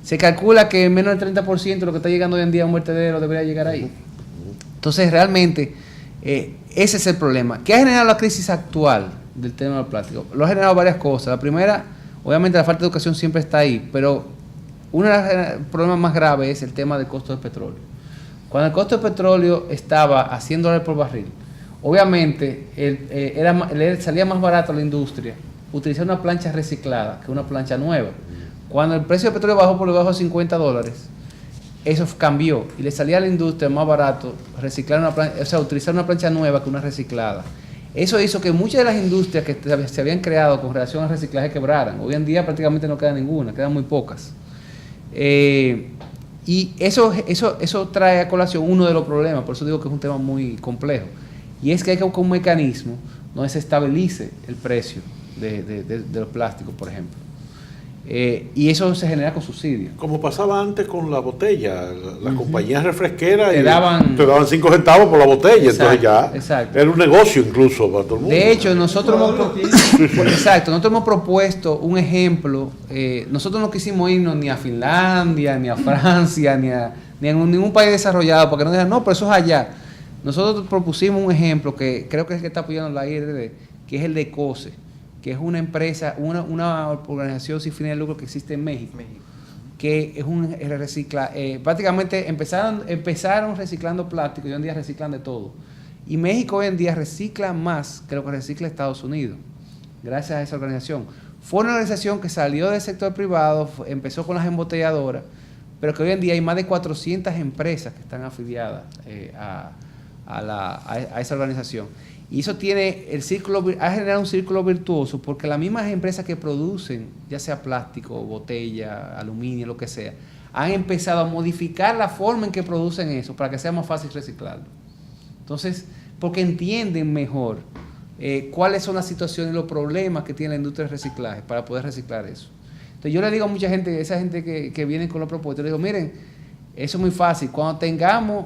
se calcula que menos del 30% de lo que está llegando hoy en día a un vertedero debería llegar ahí. Entonces, realmente, ese es el problema. ¿Qué ha generado la crisis actual del tema del plástico? Lo ha generado varias cosas. La primera, obviamente la falta de educación siempre está ahí, pero uno de los problemas más graves es el tema del costo del petróleo. Cuando el costo del petróleo estaba a $100 por barril, Obviamente, le salía más barato a la industria utilizar una plancha reciclada que una plancha nueva. Cuando el precio del petróleo bajó por debajo de $50, eso cambió y le salía a la industria más barato utilizar una plancha nueva que una reciclada. Eso hizo que muchas de las industrias que se habían creado con relación al reciclaje quebraran. Hoy en día prácticamente no queda ninguna, quedan muy pocas. Y eso trae a colación uno de los problemas, por eso digo que es un tema muy complejo. Y es que hay que buscar un mecanismo donde se estabilice el precio de los plásticos, por ejemplo. Y eso se genera con subsidios. Como pasaba antes con la botella, las compañías refresqueras te daban 5 centavos por la botella, exacto, entonces ya exacto. era un negocio incluso para todo el mundo. De hecho, nosotros hemos propuesto un ejemplo. Nosotros no quisimos irnos ni a Finlandia, ni a Francia, ni a ningún país desarrollado, porque no digan, no, pero eso es allá. Nosotros propusimos un ejemplo que creo que es el que está apoyando la IRD, que es el de COSE, que es una empresa, una organización sin fines de lucro que existe en México, que es un prácticamente empezaron reciclando plástico y hoy en día reciclan de todo. Y México hoy en día recicla más que lo que recicla Estados Unidos, gracias a esa organización. Fue una organización que salió del sector privado, empezó con las embotelladoras, pero que hoy en día hay más de 400 empresas que están afiliadas a esa organización. Y eso ha generado un círculo virtuoso porque las mismas empresas que producen, ya sea plástico, botella, aluminio, lo que sea, han empezado a modificar la forma en que producen eso para que sea más fácil reciclarlo. Entonces, porque entienden mejor cuáles son las situaciones y los problemas que tiene la industria del reciclaje para poder reciclar eso. Entonces, yo le digo a mucha gente, esa gente que viene con los propuestas, le digo, miren, eso es muy fácil. Cuando tengamos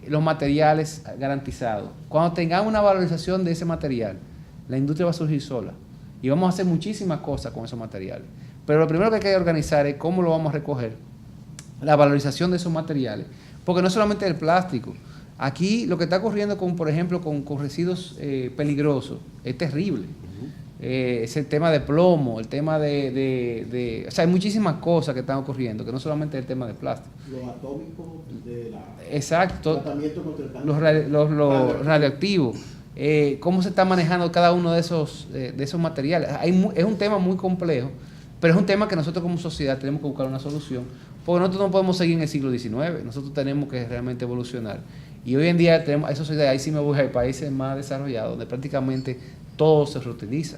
los materiales garantizados, cuando tengamos una valorización de ese material, la industria va a surgir sola y vamos a hacer muchísimas cosas con esos materiales. Pero lo primero que hay que organizar es cómo lo vamos a recoger, la valorización de esos materiales, porque no solamente el plástico. Aquí lo que está ocurriendo por ejemplo, con residuos peligrosos es terrible. Es el tema de plomo, el tema o sea, hay muchísimas cosas que están ocurriendo, que no solamente el tema de plástico. Los atómicos de la... Exacto. Tratamiento contra el cáncer. Los radioactivos. Cómo se está manejando cada uno de esos materiales. Es un tema muy complejo, pero es un tema que nosotros como sociedad tenemos que buscar una solución, porque nosotros no podemos seguir en el siglo XIX, nosotros tenemos que realmente evolucionar. Y hoy en día tenemos esa sociedad, ahí sí me voy a países más desarrollados, donde prácticamente todo se reutiliza.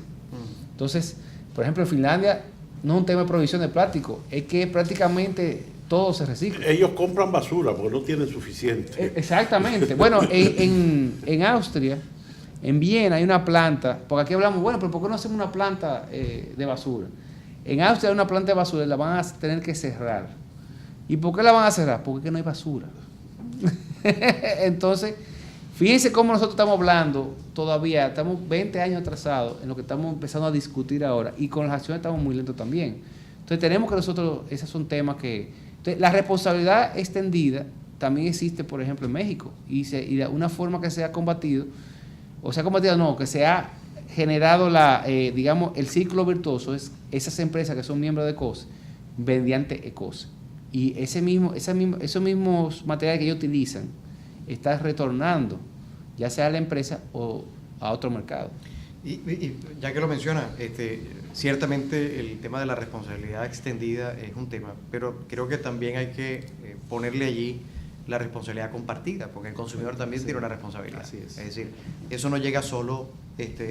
Entonces, por ejemplo, en Finlandia no es un tema de provisión de plástico, es que prácticamente todo se recicla. Ellos compran basura porque no tienen suficiente. Exactamente. Bueno, en Austria, en Viena, hay una planta, porque aquí hablamos, bueno, pero ¿por qué no hacemos una planta de basura? En Austria hay una planta de basura y la van a tener que cerrar. ¿Y por qué la van a cerrar? Porque es que no hay basura. Entonces, fíjense cómo nosotros estamos hablando todavía, estamos 20 años atrasados en lo que estamos empezando a discutir ahora y con las acciones estamos muy lentos también. Entonces tenemos que nosotros, esos son temas que... Entonces, la responsabilidad extendida también existe, por ejemplo, en México y de una forma que se ha combatido, que se ha generado digamos, el círculo virtuoso es esas empresas que son miembros de COSE mediante ECOSE. Y esos mismos materiales que ellos utilizan están retornando, ya sea a la empresa o a otro mercado. Y ya que lo menciona, ciertamente el tema de la responsabilidad extendida es un tema, pero creo que también hay que ponerle allí la responsabilidad compartida, porque el consumidor también tiene una responsabilidad. Así es. Es decir, eso no llega solo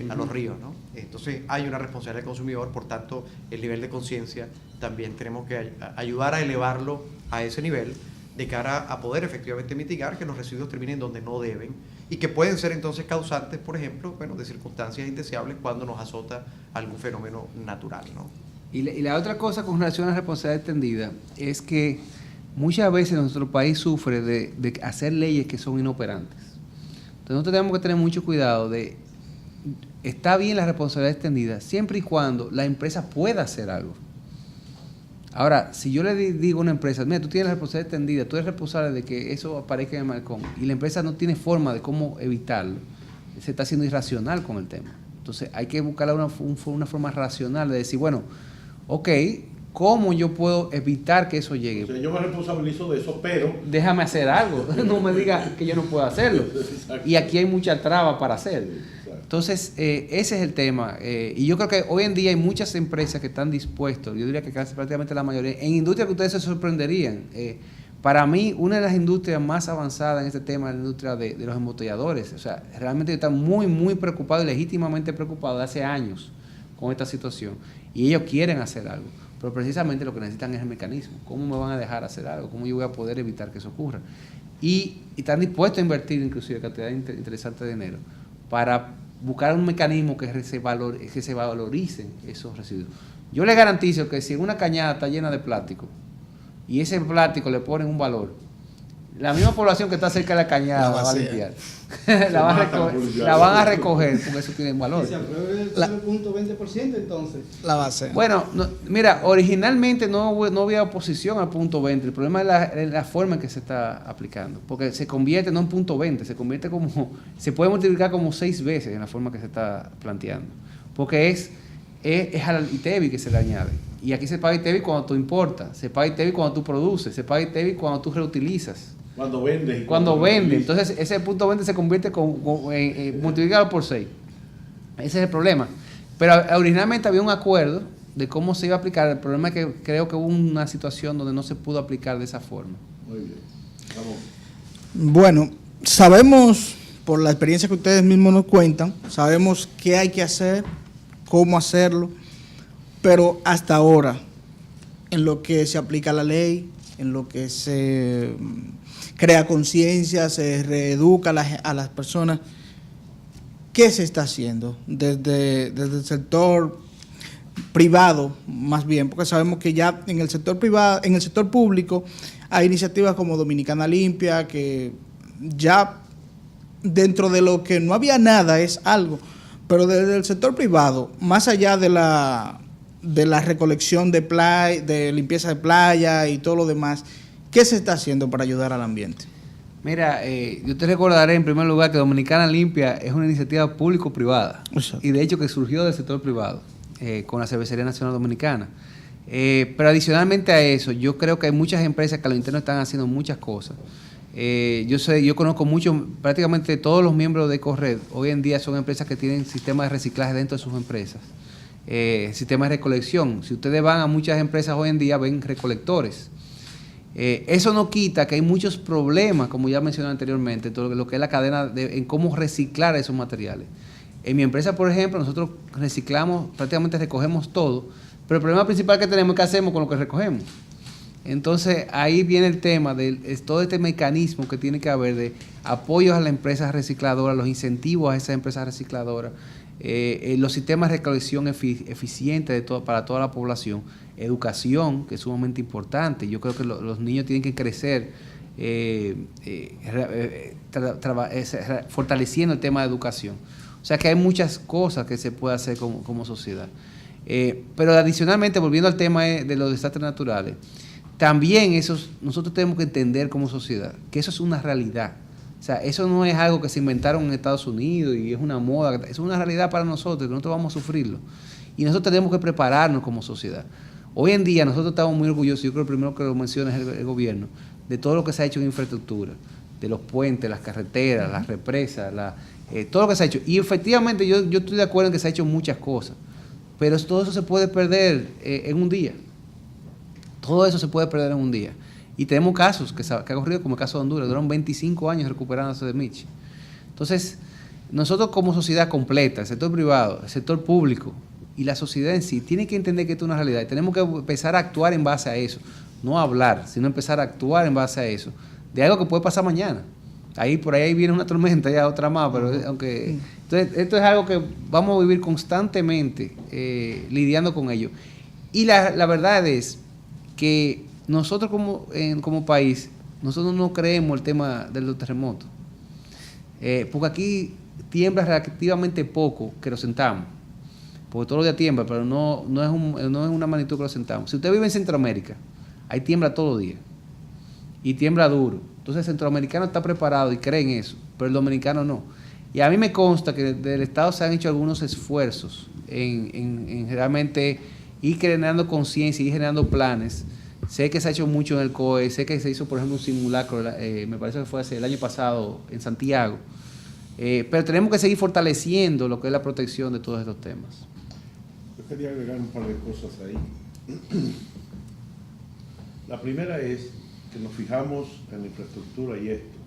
a los ríos, ¿no? Entonces hay una responsabilidad del consumidor, por tanto el nivel de conciencia también tenemos que ayudar a elevarlo a ese nivel de cara a poder efectivamente mitigar que los residuos terminen donde no deben y que pueden ser entonces causantes, por ejemplo, de circunstancias indeseables cuando nos azota algún fenómeno natural, ¿no? Y la otra cosa con relación a la responsabilidad extendida es que muchas veces nuestro país sufre de hacer leyes que son inoperantes. Entonces nosotros tenemos que tener mucho cuidado está bien la responsabilidad extendida siempre y cuando la empresa pueda hacer algo. Ahora, si yo le digo a una empresa, mira, tú tienes la responsabilidad extendida, tú eres responsable de que eso aparezca en el balcón y la empresa no tiene forma de cómo evitarlo, se está haciendo irracional con el tema. Entonces hay que buscar una forma racional de decir, bueno, ok, ¿cómo yo puedo evitar que eso llegue? O sea, yo me responsabilizo de eso, pero... Déjame hacer algo, no me digas que yo no puedo hacerlo. Y aquí hay mucha traba para hacer. Entonces, ese es el tema. Y yo creo que hoy en día hay muchas empresas que están dispuestas, yo diría que casi prácticamente la mayoría, en industrias que ustedes se sorprenderían. Para mí, una de las industrias más avanzadas en este tema es la industria de los embotelladores. O sea, realmente están muy, muy preocupados y legítimamente preocupados hace años con esta situación. Y ellos quieren hacer algo. Pero precisamente lo que necesitan es el mecanismo. ¿Cómo me van a dejar hacer algo? ¿Cómo yo voy a poder evitar que eso ocurra? Y están dispuestos a invertir inclusive cantidad interesante de dinero para buscar un mecanismo que se valoricen esos residuos. Yo les garantizo que si una cañada está llena de plástico y ese plástico le ponen un valor, la misma población que está cerca de la cañada la va a limpiar. la van a recoger porque eso tiene valor. Si apruebe el 0.20% entonces. La base. Bueno, mira, originalmente no había oposición al punto 20. El problema es la forma en que se está aplicando. Porque se convierte no en punto 20, se puede multiplicar como 6 veces en la forma que se está planteando. Porque es al ITEVI que se le añade. Y aquí se paga ITEVI cuando tú importas, se paga ITEVI cuando tú produces, se paga ITEVI cuando tú reutilizas. Cuando vendes. Cuando vende. Entonces, ese punto 20 se convierte multiplicado por 6. Ese es el problema. Pero originalmente había un acuerdo de cómo se iba a aplicar. El problema es que creo que hubo una situación donde no se pudo aplicar de esa forma. Muy bien. Vamos. Bueno, sabemos, por la experiencia que ustedes mismos nos cuentan, sabemos qué hay que hacer, cómo hacerlo, pero hasta ahora, en lo que se aplica la ley, en lo que se crea conciencia, se reeduca a las personas, ¿qué se está haciendo desde el sector privado, más bien? Porque sabemos que ya en el sector privado, en el sector público, hay iniciativas como Dominicana Limpia, que ya dentro de lo que no había nada es algo, pero desde el sector privado, más allá de la recolección de limpieza de playa y todo lo demás, ¿qué se está haciendo para ayudar al ambiente? Mira, yo te recordaré en primer lugar que Dominicana Limpia es una iniciativa público-privada. Exacto. Y de hecho que surgió del sector privado, con la Cervecería Nacional Dominicana. Pero adicionalmente a eso, yo creo que hay muchas empresas que a lo interno están haciendo muchas cosas. Yo conozco prácticamente todos los miembros de EcoRed hoy en día son empresas que tienen sistemas de reciclaje dentro de sus empresas. Sistemas de recolección. Si ustedes van a muchas empresas hoy en día, ven recolectores. Eso no quita que hay muchos problemas, como ya mencioné anteriormente, todo lo que es la cadena en cómo reciclar esos materiales. En mi empresa, por ejemplo, nosotros reciclamos, prácticamente recogemos todo, pero el problema principal que tenemos es qué hacemos con lo que recogemos. Entonces, ahí viene el tema de todo este mecanismo que tiene que haber de apoyos a las empresas recicladoras, los incentivos a esas empresas recicladoras, los sistemas de recolección eficientes para toda la población, educación, que es sumamente importante. Yo creo que los niños tienen que crecer fortaleciendo el tema de educación. O sea que hay muchas cosas que se puede hacer como sociedad. Pero adicionalmente, volviendo al tema de los desastres naturales, también nosotros tenemos que entender como sociedad que eso es una realidad. O sea, eso no es algo que se inventaron en Estados Unidos y es una moda, es una realidad para nosotros, que nosotros vamos a sufrirlo. Y nosotros tenemos que prepararnos como sociedad. Hoy en día nosotros estamos muy orgullosos, yo creo que el primero que lo menciona es el gobierno, de todo lo que se ha hecho en infraestructura, de los puentes, las carreteras, las represas, todo lo que se ha hecho. Y efectivamente yo estoy de acuerdo en que se ha hecho muchas cosas, pero todo eso se puede perder en un día. Todo eso se puede perder en un día. Y tenemos casos que ha ocurrido, como el caso de Honduras, duraron 25 años recuperándose de Mitch. Entonces, nosotros como sociedad completa, el sector privado, el sector público y la sociedad en sí, tiene que entender que esto es una realidad. Y tenemos que empezar a actuar en base a eso. No hablar, sino empezar a actuar en base a eso. De algo que puede pasar mañana. Por ahí viene una tormenta, ya otra más, pero aunque... Entonces, esto es algo que vamos a vivir constantemente lidiando con ello. Y la verdad es que nosotros como país, nosotros no creemos el tema de los terremotos. Porque aquí tiembla relativamente poco que lo sentamos. Porque todos los días tiembla, pero no es una magnitud que lo sentamos. Si usted vive en Centroamérica, ahí tiembla todos los días. Y tiembla duro. Entonces el centroamericano está preparado y cree en eso, pero el dominicano no. Y a mí me consta que del Estado se han hecho algunos esfuerzos en realmente ir generando conciencia, ir generando planes. Sé que se ha hecho mucho en el COE, sé que se hizo, por ejemplo, un simulacro, me parece que fue el año pasado en Santiago, pero tenemos que seguir fortaleciendo lo que es la protección de todos estos temas. Yo quería agregar un par de cosas ahí. La primera es que nos fijamos en la infraestructura y esto,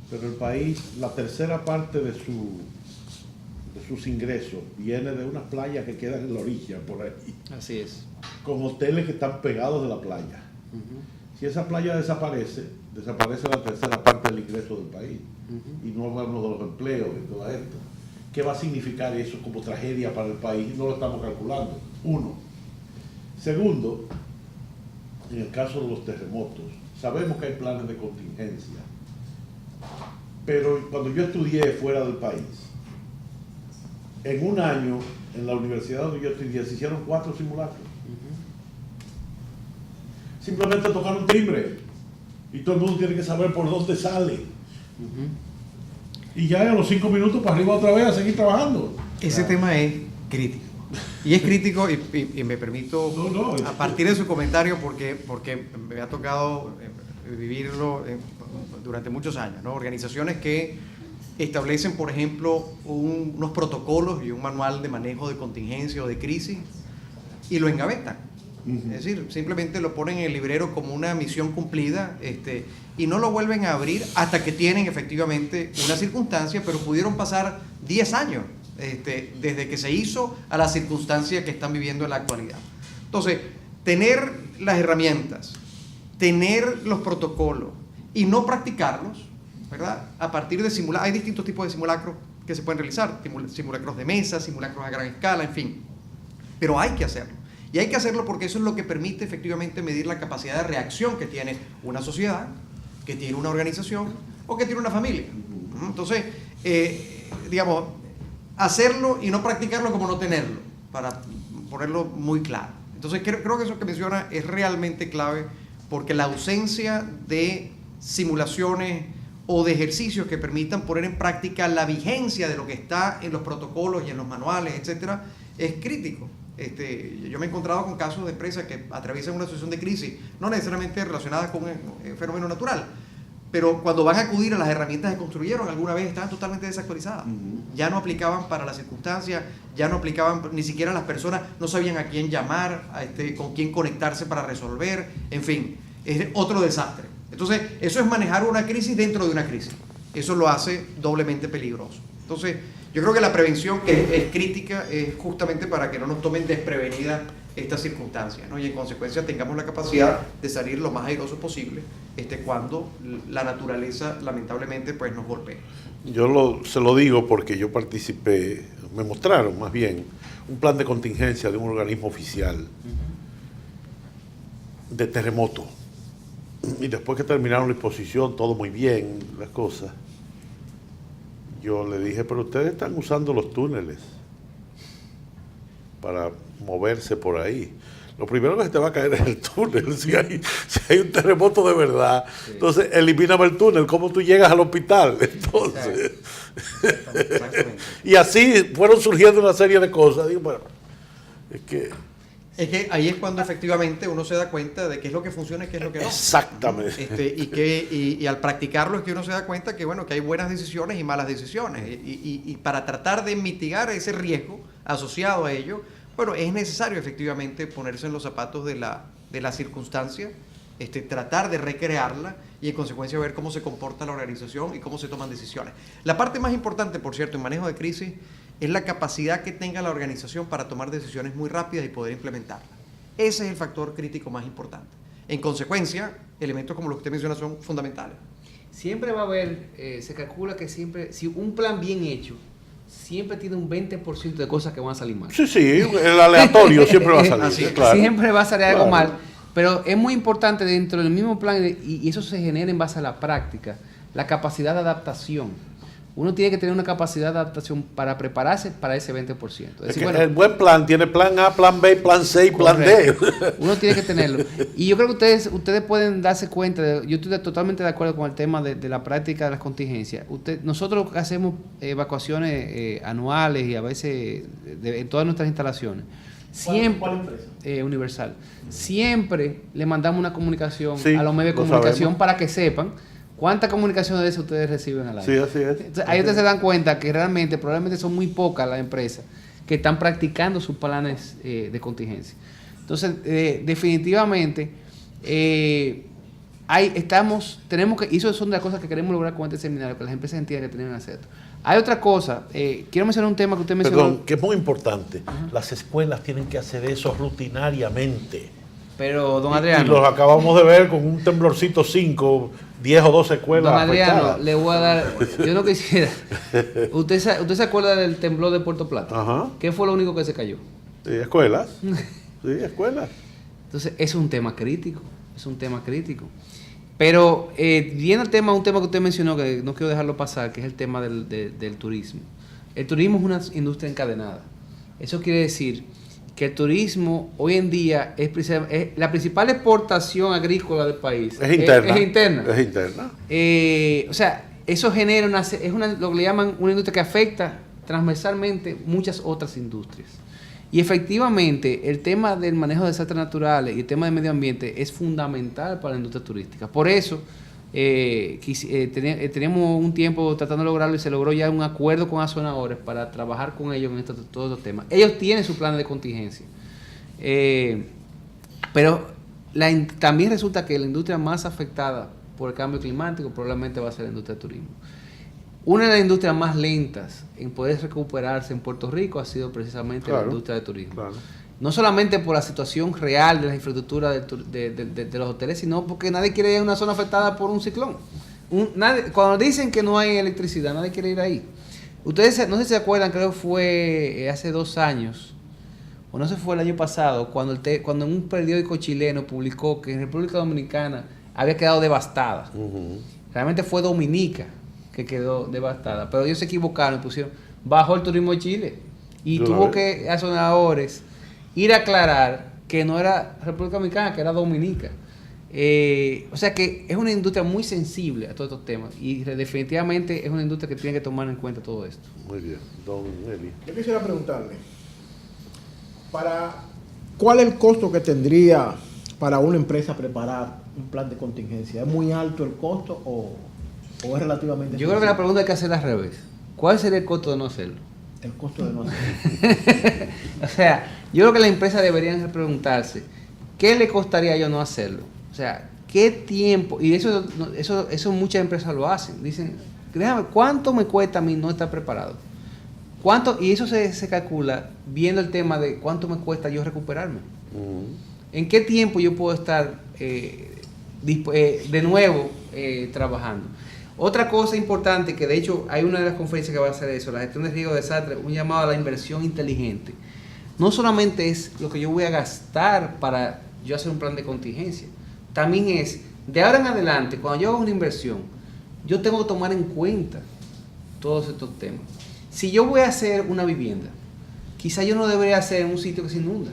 pero el país, la tercera parte de sus ingresos viene de unas playas que quedan en la orilla, por ahí, Así es. con hoteles que están pegados de la playa. Si esa playa desaparece la tercera parte del ingreso del país. Y no hablamos de los empleos y todo esto. ¿Qué va a significar eso como tragedia para el país? No lo estamos calculando. Uno. Segundo, en el caso de los terremotos, sabemos que hay planes de contingencia. Pero cuando yo estudié fuera del país, en un año, en la universidad donde yo estudié, se hicieron 4 simulacros. Simplemente tocaron timbre y todo el mundo tiene que saber por dónde sale. Y ya a los 5 minutos para arriba otra vez a seguir trabajando. Ese tema es crítico. Y es crítico, y me permito, a partir de su comentario, porque me ha tocado vivirlo durante muchos años, ¿no? Organizaciones que establecen, por ejemplo, unos protocolos y un manual de manejo de contingencia o de crisis y lo engavetan. Es decir, simplemente lo ponen en el librero como una misión cumplida, y no lo vuelven a abrir hasta que tienen efectivamente una circunstancia, pero pudieron pasar 10 años desde que se hizo a la circunstancia que están viviendo en la actualidad. Entonces, tener las herramientas, tener los protocolos y no practicarlos, ¿verdad? A partir de simulacros, hay distintos tipos de simulacros que se pueden realizar, simulacros de mesa, simulacros a gran escala, en fin, pero hay que hacerlo. Y hay que hacerlo porque eso es lo que permite efectivamente medir la capacidad de reacción que tiene una sociedad, que tiene una organización o que tiene una familia. Entonces, digamos, hacerlo y no practicarlo como no tenerlo, para ponerlo muy claro. Entonces, creo que eso que menciona es realmente clave, porque la ausencia de simulaciones o de ejercicios que permitan poner en práctica la vigencia de lo que está en los protocolos y en los manuales, etcétera, es crítico. Yo me he encontrado con casos de empresas que atraviesan una situación de crisis, no necesariamente relacionada con un fenómeno natural, pero cuando van a acudir a las herramientas que construyeron alguna vez estaban totalmente desactualizadas. Ya no aplicaban para las circunstancias, ya no aplicaban, ni siquiera las personas no sabían a quién llamar, con quién conectarse para resolver, en fin, es otro desastre. Entonces, eso es manejar una crisis dentro de una crisis. Eso lo hace doblemente peligroso. Entonces, yo creo que la prevención, que es crítica, es justamente para que no nos tomen desprevenida estas circunstancias, ¿no? Y en consecuencia tengamos la capacidad de salir lo más airoso posible cuando la naturaleza lamentablemente pues nos golpea. Se lo digo porque yo participé, me mostraron más bien un plan de contingencia de un organismo oficial de terremoto. Y después que terminaron la exposición, todo muy bien, las cosas, yo le dije, pero ustedes están usando los túneles para moverse por ahí. Lo primero que se te va a caer es el túnel, si hay un terremoto de verdad. Sí. Entonces, elimíname el túnel, ¿cómo tú llegas al hospital? Entonces, y así fueron surgiendo una serie de cosas. Digo, bueno, es que ahí es cuando efectivamente uno se da cuenta de qué es lo que funciona y qué es lo que no. Exactamente. Y al practicarlo es que uno se da cuenta que, bueno, que hay buenas decisiones y malas decisiones. Y para tratar de mitigar ese riesgo asociado a ello, bueno, es necesario efectivamente ponerse en los zapatos de la circunstancia, tratar de recrearla y en consecuencia ver cómo se comporta la organización y cómo se toman decisiones. La parte más importante, por cierto, en manejo de crisis es la capacidad que tenga la organización para tomar decisiones muy rápidas y poder implementarlas. Ese es el factor crítico más importante. En consecuencia, elementos como los que usted menciona son fundamentales. Siempre va a haber, se calcula que siempre, si un plan bien hecho, siempre tiene un 20% de cosas que van a salir mal. Sí, el aleatorio siempre va a salir. Así, claro. Siempre va a salir algo mal, pero es muy importante dentro del mismo plan, y eso se genera en base a la práctica, la capacidad de adaptación. Uno tiene que tener una capacidad de adaptación para prepararse para ese 20%. Es decir, bueno, el buen plan tiene plan A, plan B, plan C y plan D. Uno tiene que tenerlo. Y yo creo que ustedes pueden darse cuenta, yo estoy totalmente de acuerdo con el tema de la práctica de las contingencias. Nosotros hacemos evacuaciones anuales y a veces en todas nuestras instalaciones. Siempre, ¿Cuál empresa? Universal. Siempre le mandamos una comunicación Sí, a los medios de lo comunicación sabemos. para que sepan cuántas comunicaciones de esas ustedes reciben al año. Sí, así es. Entonces, ahí ustedes se dan cuenta que probablemente son muy pocas las empresas que están practicando sus planes de contingencia. Entonces, definitivamente, tenemos que, y eso son de las cosas que queremos lograr con este seminario, que las empresas entiendan que tienen que hacer. Hay otra cosa, quiero mencionar un tema que usted mencionó. Perdón, que es muy importante. Las escuelas tienen que hacer eso rutinariamente. Pero, don Y Adriano, los acabamos de ver con un temblorcito 5, 10 o 12 escuelas don Adriano, afectadas. le voy a dar, yo no quisiera. ¿Usted se acuerda del temblor de Puerto Plata? Ajá. ¿Qué fue lo único que se cayó? Sí, escuelas. Sí, escuelas. Entonces, es un tema crítico, Pero, viene el tema, un tema que usted mencionó, que no quiero dejarlo pasar, que es el tema del turismo. El turismo es una industria encadenada. Eso quiere decir que el turismo hoy en día es la principal exportación agrícola del país. Es interna. Es interna. Es interna. O sea, eso genera lo que le llaman una industria que afecta transversalmente muchas otras industrias. Y efectivamente, el tema del manejo de desastres naturales y el tema del medio ambiente es fundamental para la industria turística. Por eso, teníamos un tiempo tratando de lograrlo y se logró ya un acuerdo con Azonadores para trabajar con ellos en todos los temas. Ellos tienen su plan de contingencia. Pero también resulta que la industria más afectada por el cambio climático probablemente va a ser la industria del turismo. Una de las industrias más lentas en poder recuperarse en Puerto Rico ha sido precisamente la industria del turismo. Claro. No solamente por la situación real de la infraestructura de los hoteles, sino porque nadie quiere ir a una zona afectada por un ciclón. Cuando dicen que no hay electricidad, nadie quiere ir ahí. Ustedes no sé si se acuerdan, creo que fue hace 2 años, o no sé si fue el año pasado, cuando un periódico chileno publicó que en República Dominicana había quedado devastada. Ujú. Realmente fue Dominica que quedó devastada, pero ellos se equivocaron y pusieron bajó el turismo de Chile y tuvo que Azonadores ir a aclarar que no era República Dominicana, que era Dominica. O sea que es una industria muy sensible a todos estos temas y definitivamente es una industria que tiene que tomar en cuenta todo esto. Muy bien, don Eli. Yo quisiera preguntarle, ¿cuál es el costo que tendría para una empresa preparar un plan de contingencia? ¿Es muy alto el costo o es relativamente Yo creo que la pregunta hay que hacerla al revés. ¿Cuál sería el costo de no hacerlo? el costo de no hacerlo? O sea, yo creo que las empresas deberían preguntarse, ¿qué le costaría a ellos no hacerlo? O sea, ¿qué tiempo? Y eso muchas empresas lo hacen. Dicen, déjame, ¿cuánto me cuesta a mí no estar preparado? Y eso se calcula viendo el tema de cuánto me cuesta yo recuperarme. ¿En qué tiempo yo puedo estar de nuevo trabajando? Otra cosa importante, que de hecho hay una de las conferencias que va a hacer eso, la gestión de riesgo de desastre, un llamado a la inversión inteligente. No solamente es lo que yo voy a gastar para yo hacer un plan de contingencia, también es, de ahora en adelante, cuando yo hago una inversión, yo tengo que tomar en cuenta todos estos temas. Si yo voy a hacer una vivienda, quizá yo no debería hacer en un sitio que se inunda.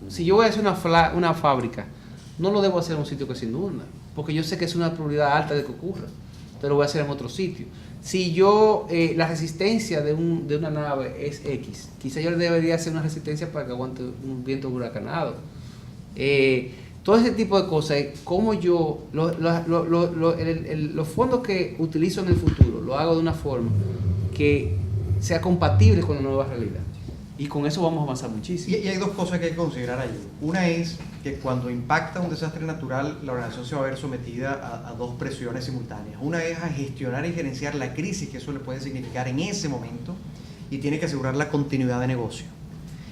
Si yo voy a hacer una fábrica, no lo debo hacer en un sitio que se inunda, porque yo sé que es una probabilidad alta de que ocurra. Entonces lo voy a hacer en otro sitio. Si yo, la resistencia de una nave es X, quizá yo debería hacer una resistencia para que aguante un viento huracanado. Todo ese tipo de cosas, como yo, los fondos que utilizo en el futuro, lo hago de una forma que sea compatible con la nueva realidad. Y con eso vamos a avanzar muchísimo. Y hay dos cosas que hay que considerar allí. Una es que cuando impacta un desastre natural, la organización se va a ver sometida a dos presiones simultáneas. Una es a gestionar y gerenciar la crisis que eso le puede significar en ese momento, y tiene que asegurar la continuidad de negocio.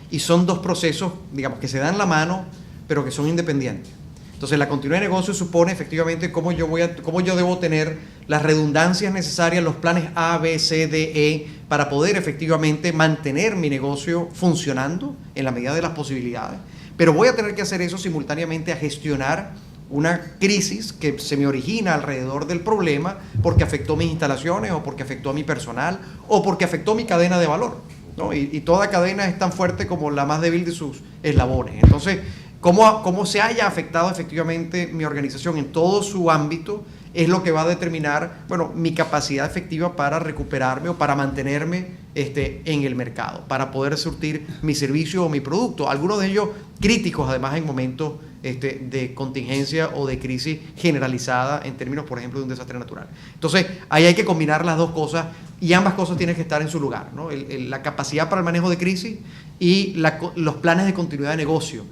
Y son dos procesos, digamos, que se dan la mano, pero que son independientes. Entonces, la continuidad de negocio supone efectivamente cómo yo debo tener las redundancias necesarias, los planes A, B, C, D, E, para poder efectivamente mantener mi negocio funcionando en la medida de las posibilidades. Pero voy a tener que hacer eso simultáneamente a gestionar una crisis que se me origina alrededor del problema porque afectó mis instalaciones o porque afectó a mi personal o porque afectó mi cadena de valor, ¿no? Y toda cadena es tan fuerte como la más débil de sus eslabones. Entonces, cómo se haya afectado efectivamente mi organización en todo su ámbito es lo que va a determinar, bueno, mi capacidad efectiva para recuperarme o para mantenerme en el mercado para poder surtir mi servicio o mi producto. Algunos de ellos críticos, además, en momentos de contingencia o de crisis generalizada en términos, por ejemplo, de un desastre natural. Entonces, ahí hay que combinar las dos cosas y ambas cosas tienen que estar en su lugar, ¿no? La capacidad para el manejo de crisis y los planes de continuidad de negocio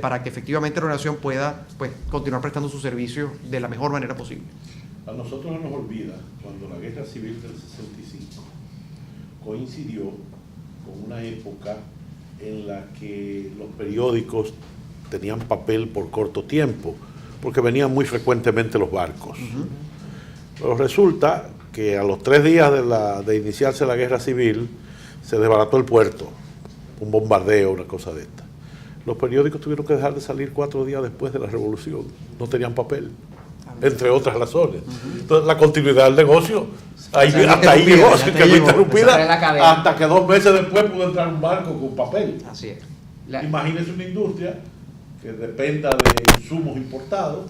para que efectivamente la organización pueda, pues, continuar prestando sus servicios de la mejor manera posible. A nosotros no nos olvida cuando la Guerra Civil del 65 coincidió con una época en la que los periódicos tenían papel por corto tiempo, porque venían muy frecuentemente los barcos. Pero resulta que a los 3 días de iniciarse la Guerra Civil se desbarató el puerto, un bombardeo, una cosa de esta. Los periódicos tuvieron que dejar de salir 4 días después de la Revolución, no tenían papel, entre otras razones. Entonces la continuidad del negocio hasta ahí llegó, se quedó interrumpida hasta que 2 meses después pudo entrar un barco con papel. Así es. Imagínese una industria que dependa de insumos importados.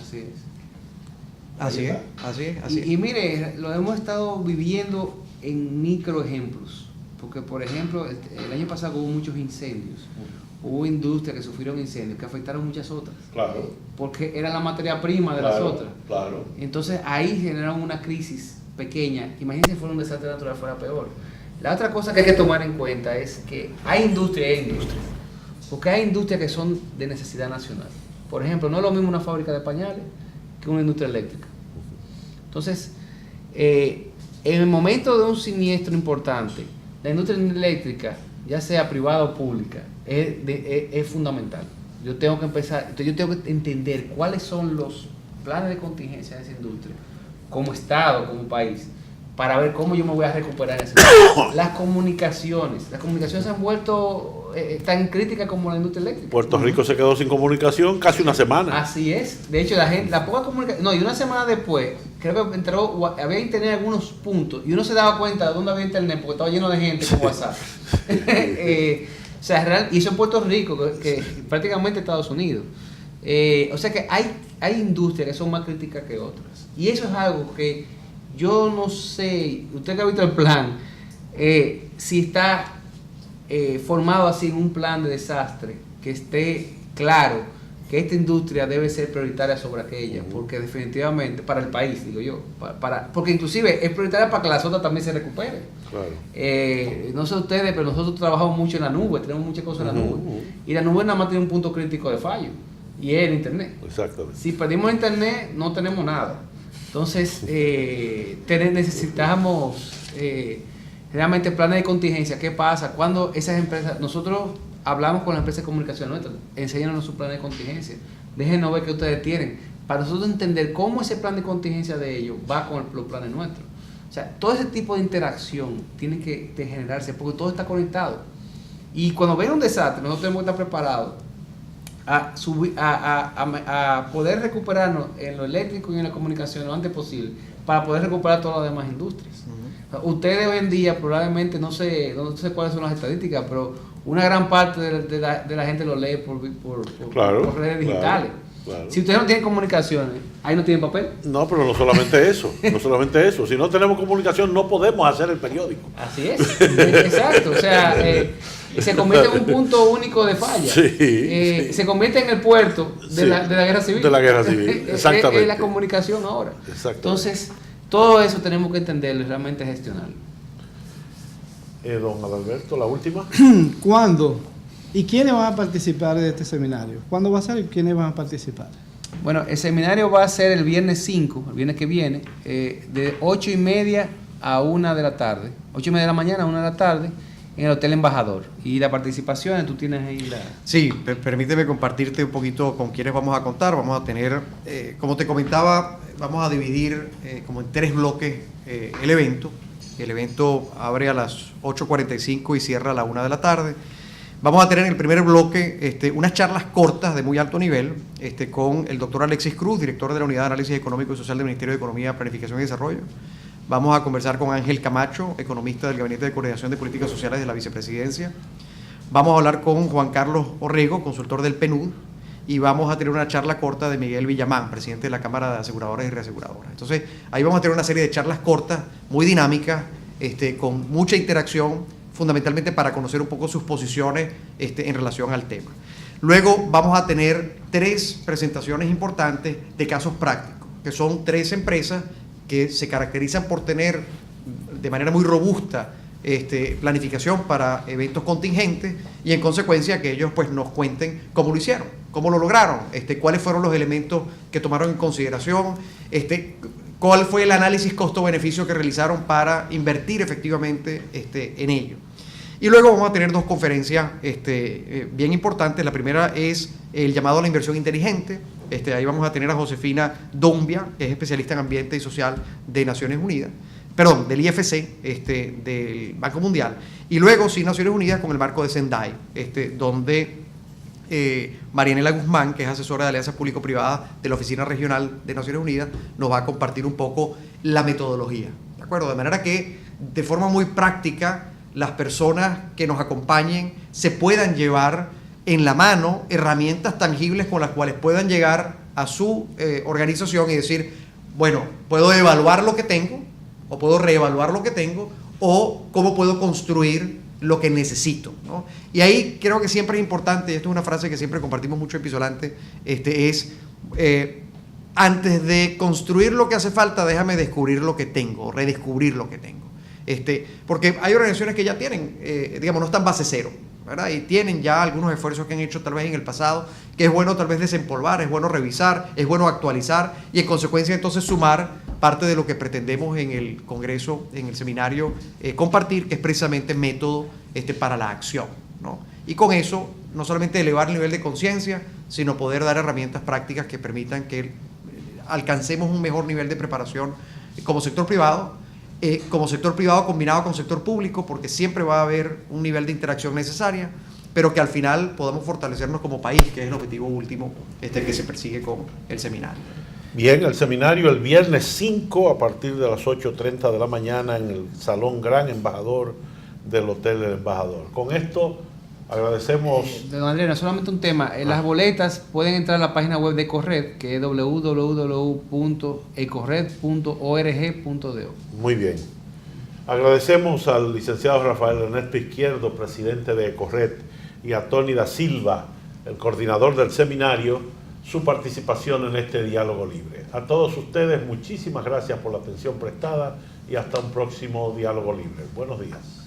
Así es. Así es. Y mire, lo hemos estado viviendo en microejemplos, porque por ejemplo, el año pasado hubo muchos incendios, hubo industrias que sufrieron incendios que afectaron muchas otras. Claro. Porque era la materia prima de las otras. Claro. Entonces ahí generaron una crisis pequeña. Imagínense si fuera un desastre natural, fuera peor. La otra cosa que hay que tomar en cuenta es que hay industria y hay industria. Porque hay industrias que son de necesidad nacional. Por ejemplo, no es lo mismo una fábrica de pañales que una industria eléctrica. Entonces, en el momento de un siniestro importante, la industria eléctrica, ya sea privada o pública, es fundamental. Yo tengo que empezar, yo tengo que entender cuáles son los planes de contingencia de esa industria, como Estado, como país, para ver cómo yo me voy a recuperar en ese momento. Las comunicaciones se han vuelto tan críticas como la industria eléctrica. Puerto Rico se quedó sin comunicación casi una semana. Así es. De hecho, la poca comunicación, no, y una semana después, creo que había internet en algunos puntos, y uno se daba cuenta de dónde había internet, porque estaba lleno de gente con WhatsApp. O sea, y eso en Puerto Rico, que prácticamente Estados Unidos. O sea que hay industrias que son más críticas que otras. Y eso es algo que yo no sé, usted que ha visto el plan, si está formado así en un plan de desastre, que esté claro que esta industria debe ser prioritaria sobre aquella, porque definitivamente, para el país, digo yo, porque inclusive es prioritaria para que las otras también se recuperen. Claro. No sé ustedes, pero nosotros trabajamos mucho en la nube, tenemos muchas cosas en la nube, y la nube nada más tiene un punto crítico de fallo, y es el internet. Exactamente. Si perdimos internet, no tenemos nada. Entonces, necesitamos realmente planes de contingencia. ¿Qué pasa? Cuando esas empresas, nosotros hablamos con las empresas de comunicación nuestras, enséñanos su plan de contingencia, déjenos ver qué ustedes tienen, para nosotros entender cómo ese plan de contingencia de ellos va con los planes nuestros. O sea, todo ese tipo de interacción tiene que generarse, porque todo está conectado. Y cuando venga un desastre, nosotros tenemos que estar preparados a poder recuperarnos en lo eléctrico y en la comunicación lo antes posible, para poder recuperar todas las demás industrias. Ustedes hoy en día probablemente, no sé cuáles son las estadísticas, pero una gran parte de la gente lo lee por redes digitales. Claro. Si ustedes no tienen comunicaciones, ahí no tienen papel. No, pero no solamente eso, Si no tenemos comunicación, no podemos hacer el periódico. Así es, exacto. O sea, se convierte en un punto único de falla. Sí. Se convierte en el puerto de la Guerra Civil. De la Guerra Civil, exactamente. Es la comunicación ahora. Exactamente. Entonces, todo eso tenemos que entenderlo y realmente gestionarlo. Don Adalberto, la última. ¿Cuándo? ¿Y quiénes van a participar de este seminario? ¿Cuándo va a ser y quiénes van a participar? Bueno, el seminario va a ser el viernes 5, el viernes que viene, de 8:30 a 1 de la tarde. 8:30 de la mañana a 1 de la tarde, en el Hotel Embajador. Y la participación, tú tienes ahí la... Sí, permíteme compartirte un poquito con quiénes vamos a contar. Vamos a tener, como te comentaba, vamos a dividir como en 3 bloques el evento. El evento abre a las 8:45 y cierra a la 1 de la tarde. Vamos a tener en el primer bloque unas charlas cortas de muy alto nivel con el doctor Alexis Cruz, director de la Unidad de Análisis Económico y Social del Ministerio de Economía, Planificación y Desarrollo. Vamos a conversar con Ángel Camacho, economista del Gabinete de Coordinación de Políticas Sociales de la Vicepresidencia. Vamos a hablar con Juan Carlos Orrego, consultor del PNUD, y vamos a tener una charla corta de Miguel Villamán, presidente de la Cámara de Aseguradoras y Reaseguradoras. Entonces, ahí vamos a tener una serie de charlas cortas, muy dinámicas, con mucha interacción, fundamentalmente para conocer un poco sus posiciones en relación al tema. Luego vamos a tener 3 presentaciones importantes de casos prácticos, que son 3 empresas que se caracterizan por tener de manera muy robusta planificación para eventos contingentes, y en consecuencia que ellos pues nos cuenten cómo lo hicieron, cómo lo lograron, cuáles fueron los elementos que tomaron en consideración, cuál fue el análisis costo-beneficio que realizaron para invertir efectivamente en ello. Y luego vamos a tener 2 conferencias bien importantes. La primera es el llamado a la inversión inteligente. Ahí vamos a tener a Josefina Dombia, que es especialista en ambiente y social de Naciones Unidas, perdón, del IFC, del Banco Mundial. Y luego, sí, Naciones Unidas con el marco de Sendai, donde Marianela Guzmán, que es asesora de alianzas público-privadas de la Oficina Regional de Naciones Unidas, nos va a compartir un poco la metodología, ¿de acuerdo? De manera que, de forma muy práctica, las personas que nos acompañen se puedan llevar en la mano herramientas tangibles con las cuales puedan llegar a su organización y decir, bueno, puedo evaluar lo que tengo, o puedo reevaluar lo que tengo, o cómo puedo construir lo que necesito, ¿no? Y ahí creo que siempre es importante, y esto es una frase que siempre compartimos mucho en Pisolante, antes de construir lo que hace falta, déjame descubrir lo que tengo, redescubrir lo que tengo. Porque hay organizaciones que ya tienen, digamos, no están base cero, ¿verdad? Y tienen ya algunos esfuerzos que han hecho tal vez en el pasado, que es bueno tal vez desempolvar, es bueno revisar, es bueno actualizar, y en consecuencia entonces sumar parte de lo que pretendemos en el Congreso, en el seminario, compartir, que es precisamente método para la acción, ¿no? Y con eso, no solamente elevar el nivel de conciencia, sino poder dar herramientas prácticas que permitan que alcancemos un mejor nivel de preparación como sector privado combinado con sector público, porque siempre va a haber un nivel de interacción necesaria, pero que al final podamos fortalecernos como país, que es el objetivo último que se persigue con el seminario. Bien, el seminario el viernes 5 a partir de las 8:30 de la mañana en el Salón Gran Embajador del Hotel del Embajador. Con esto agradecemos... Don Andrés, solamente un tema. Las boletas pueden entrar a la página web de Ecorred, que es www.ecorred.org.do. Muy bien. Agradecemos al licenciado Rafael Ernesto Izquierdo, presidente de Ecorred, y a Tony da Silva, el coordinador del seminario, su participación en este diálogo libre. A todos ustedes, muchísimas gracias por la atención prestada y hasta un próximo diálogo libre. Buenos días.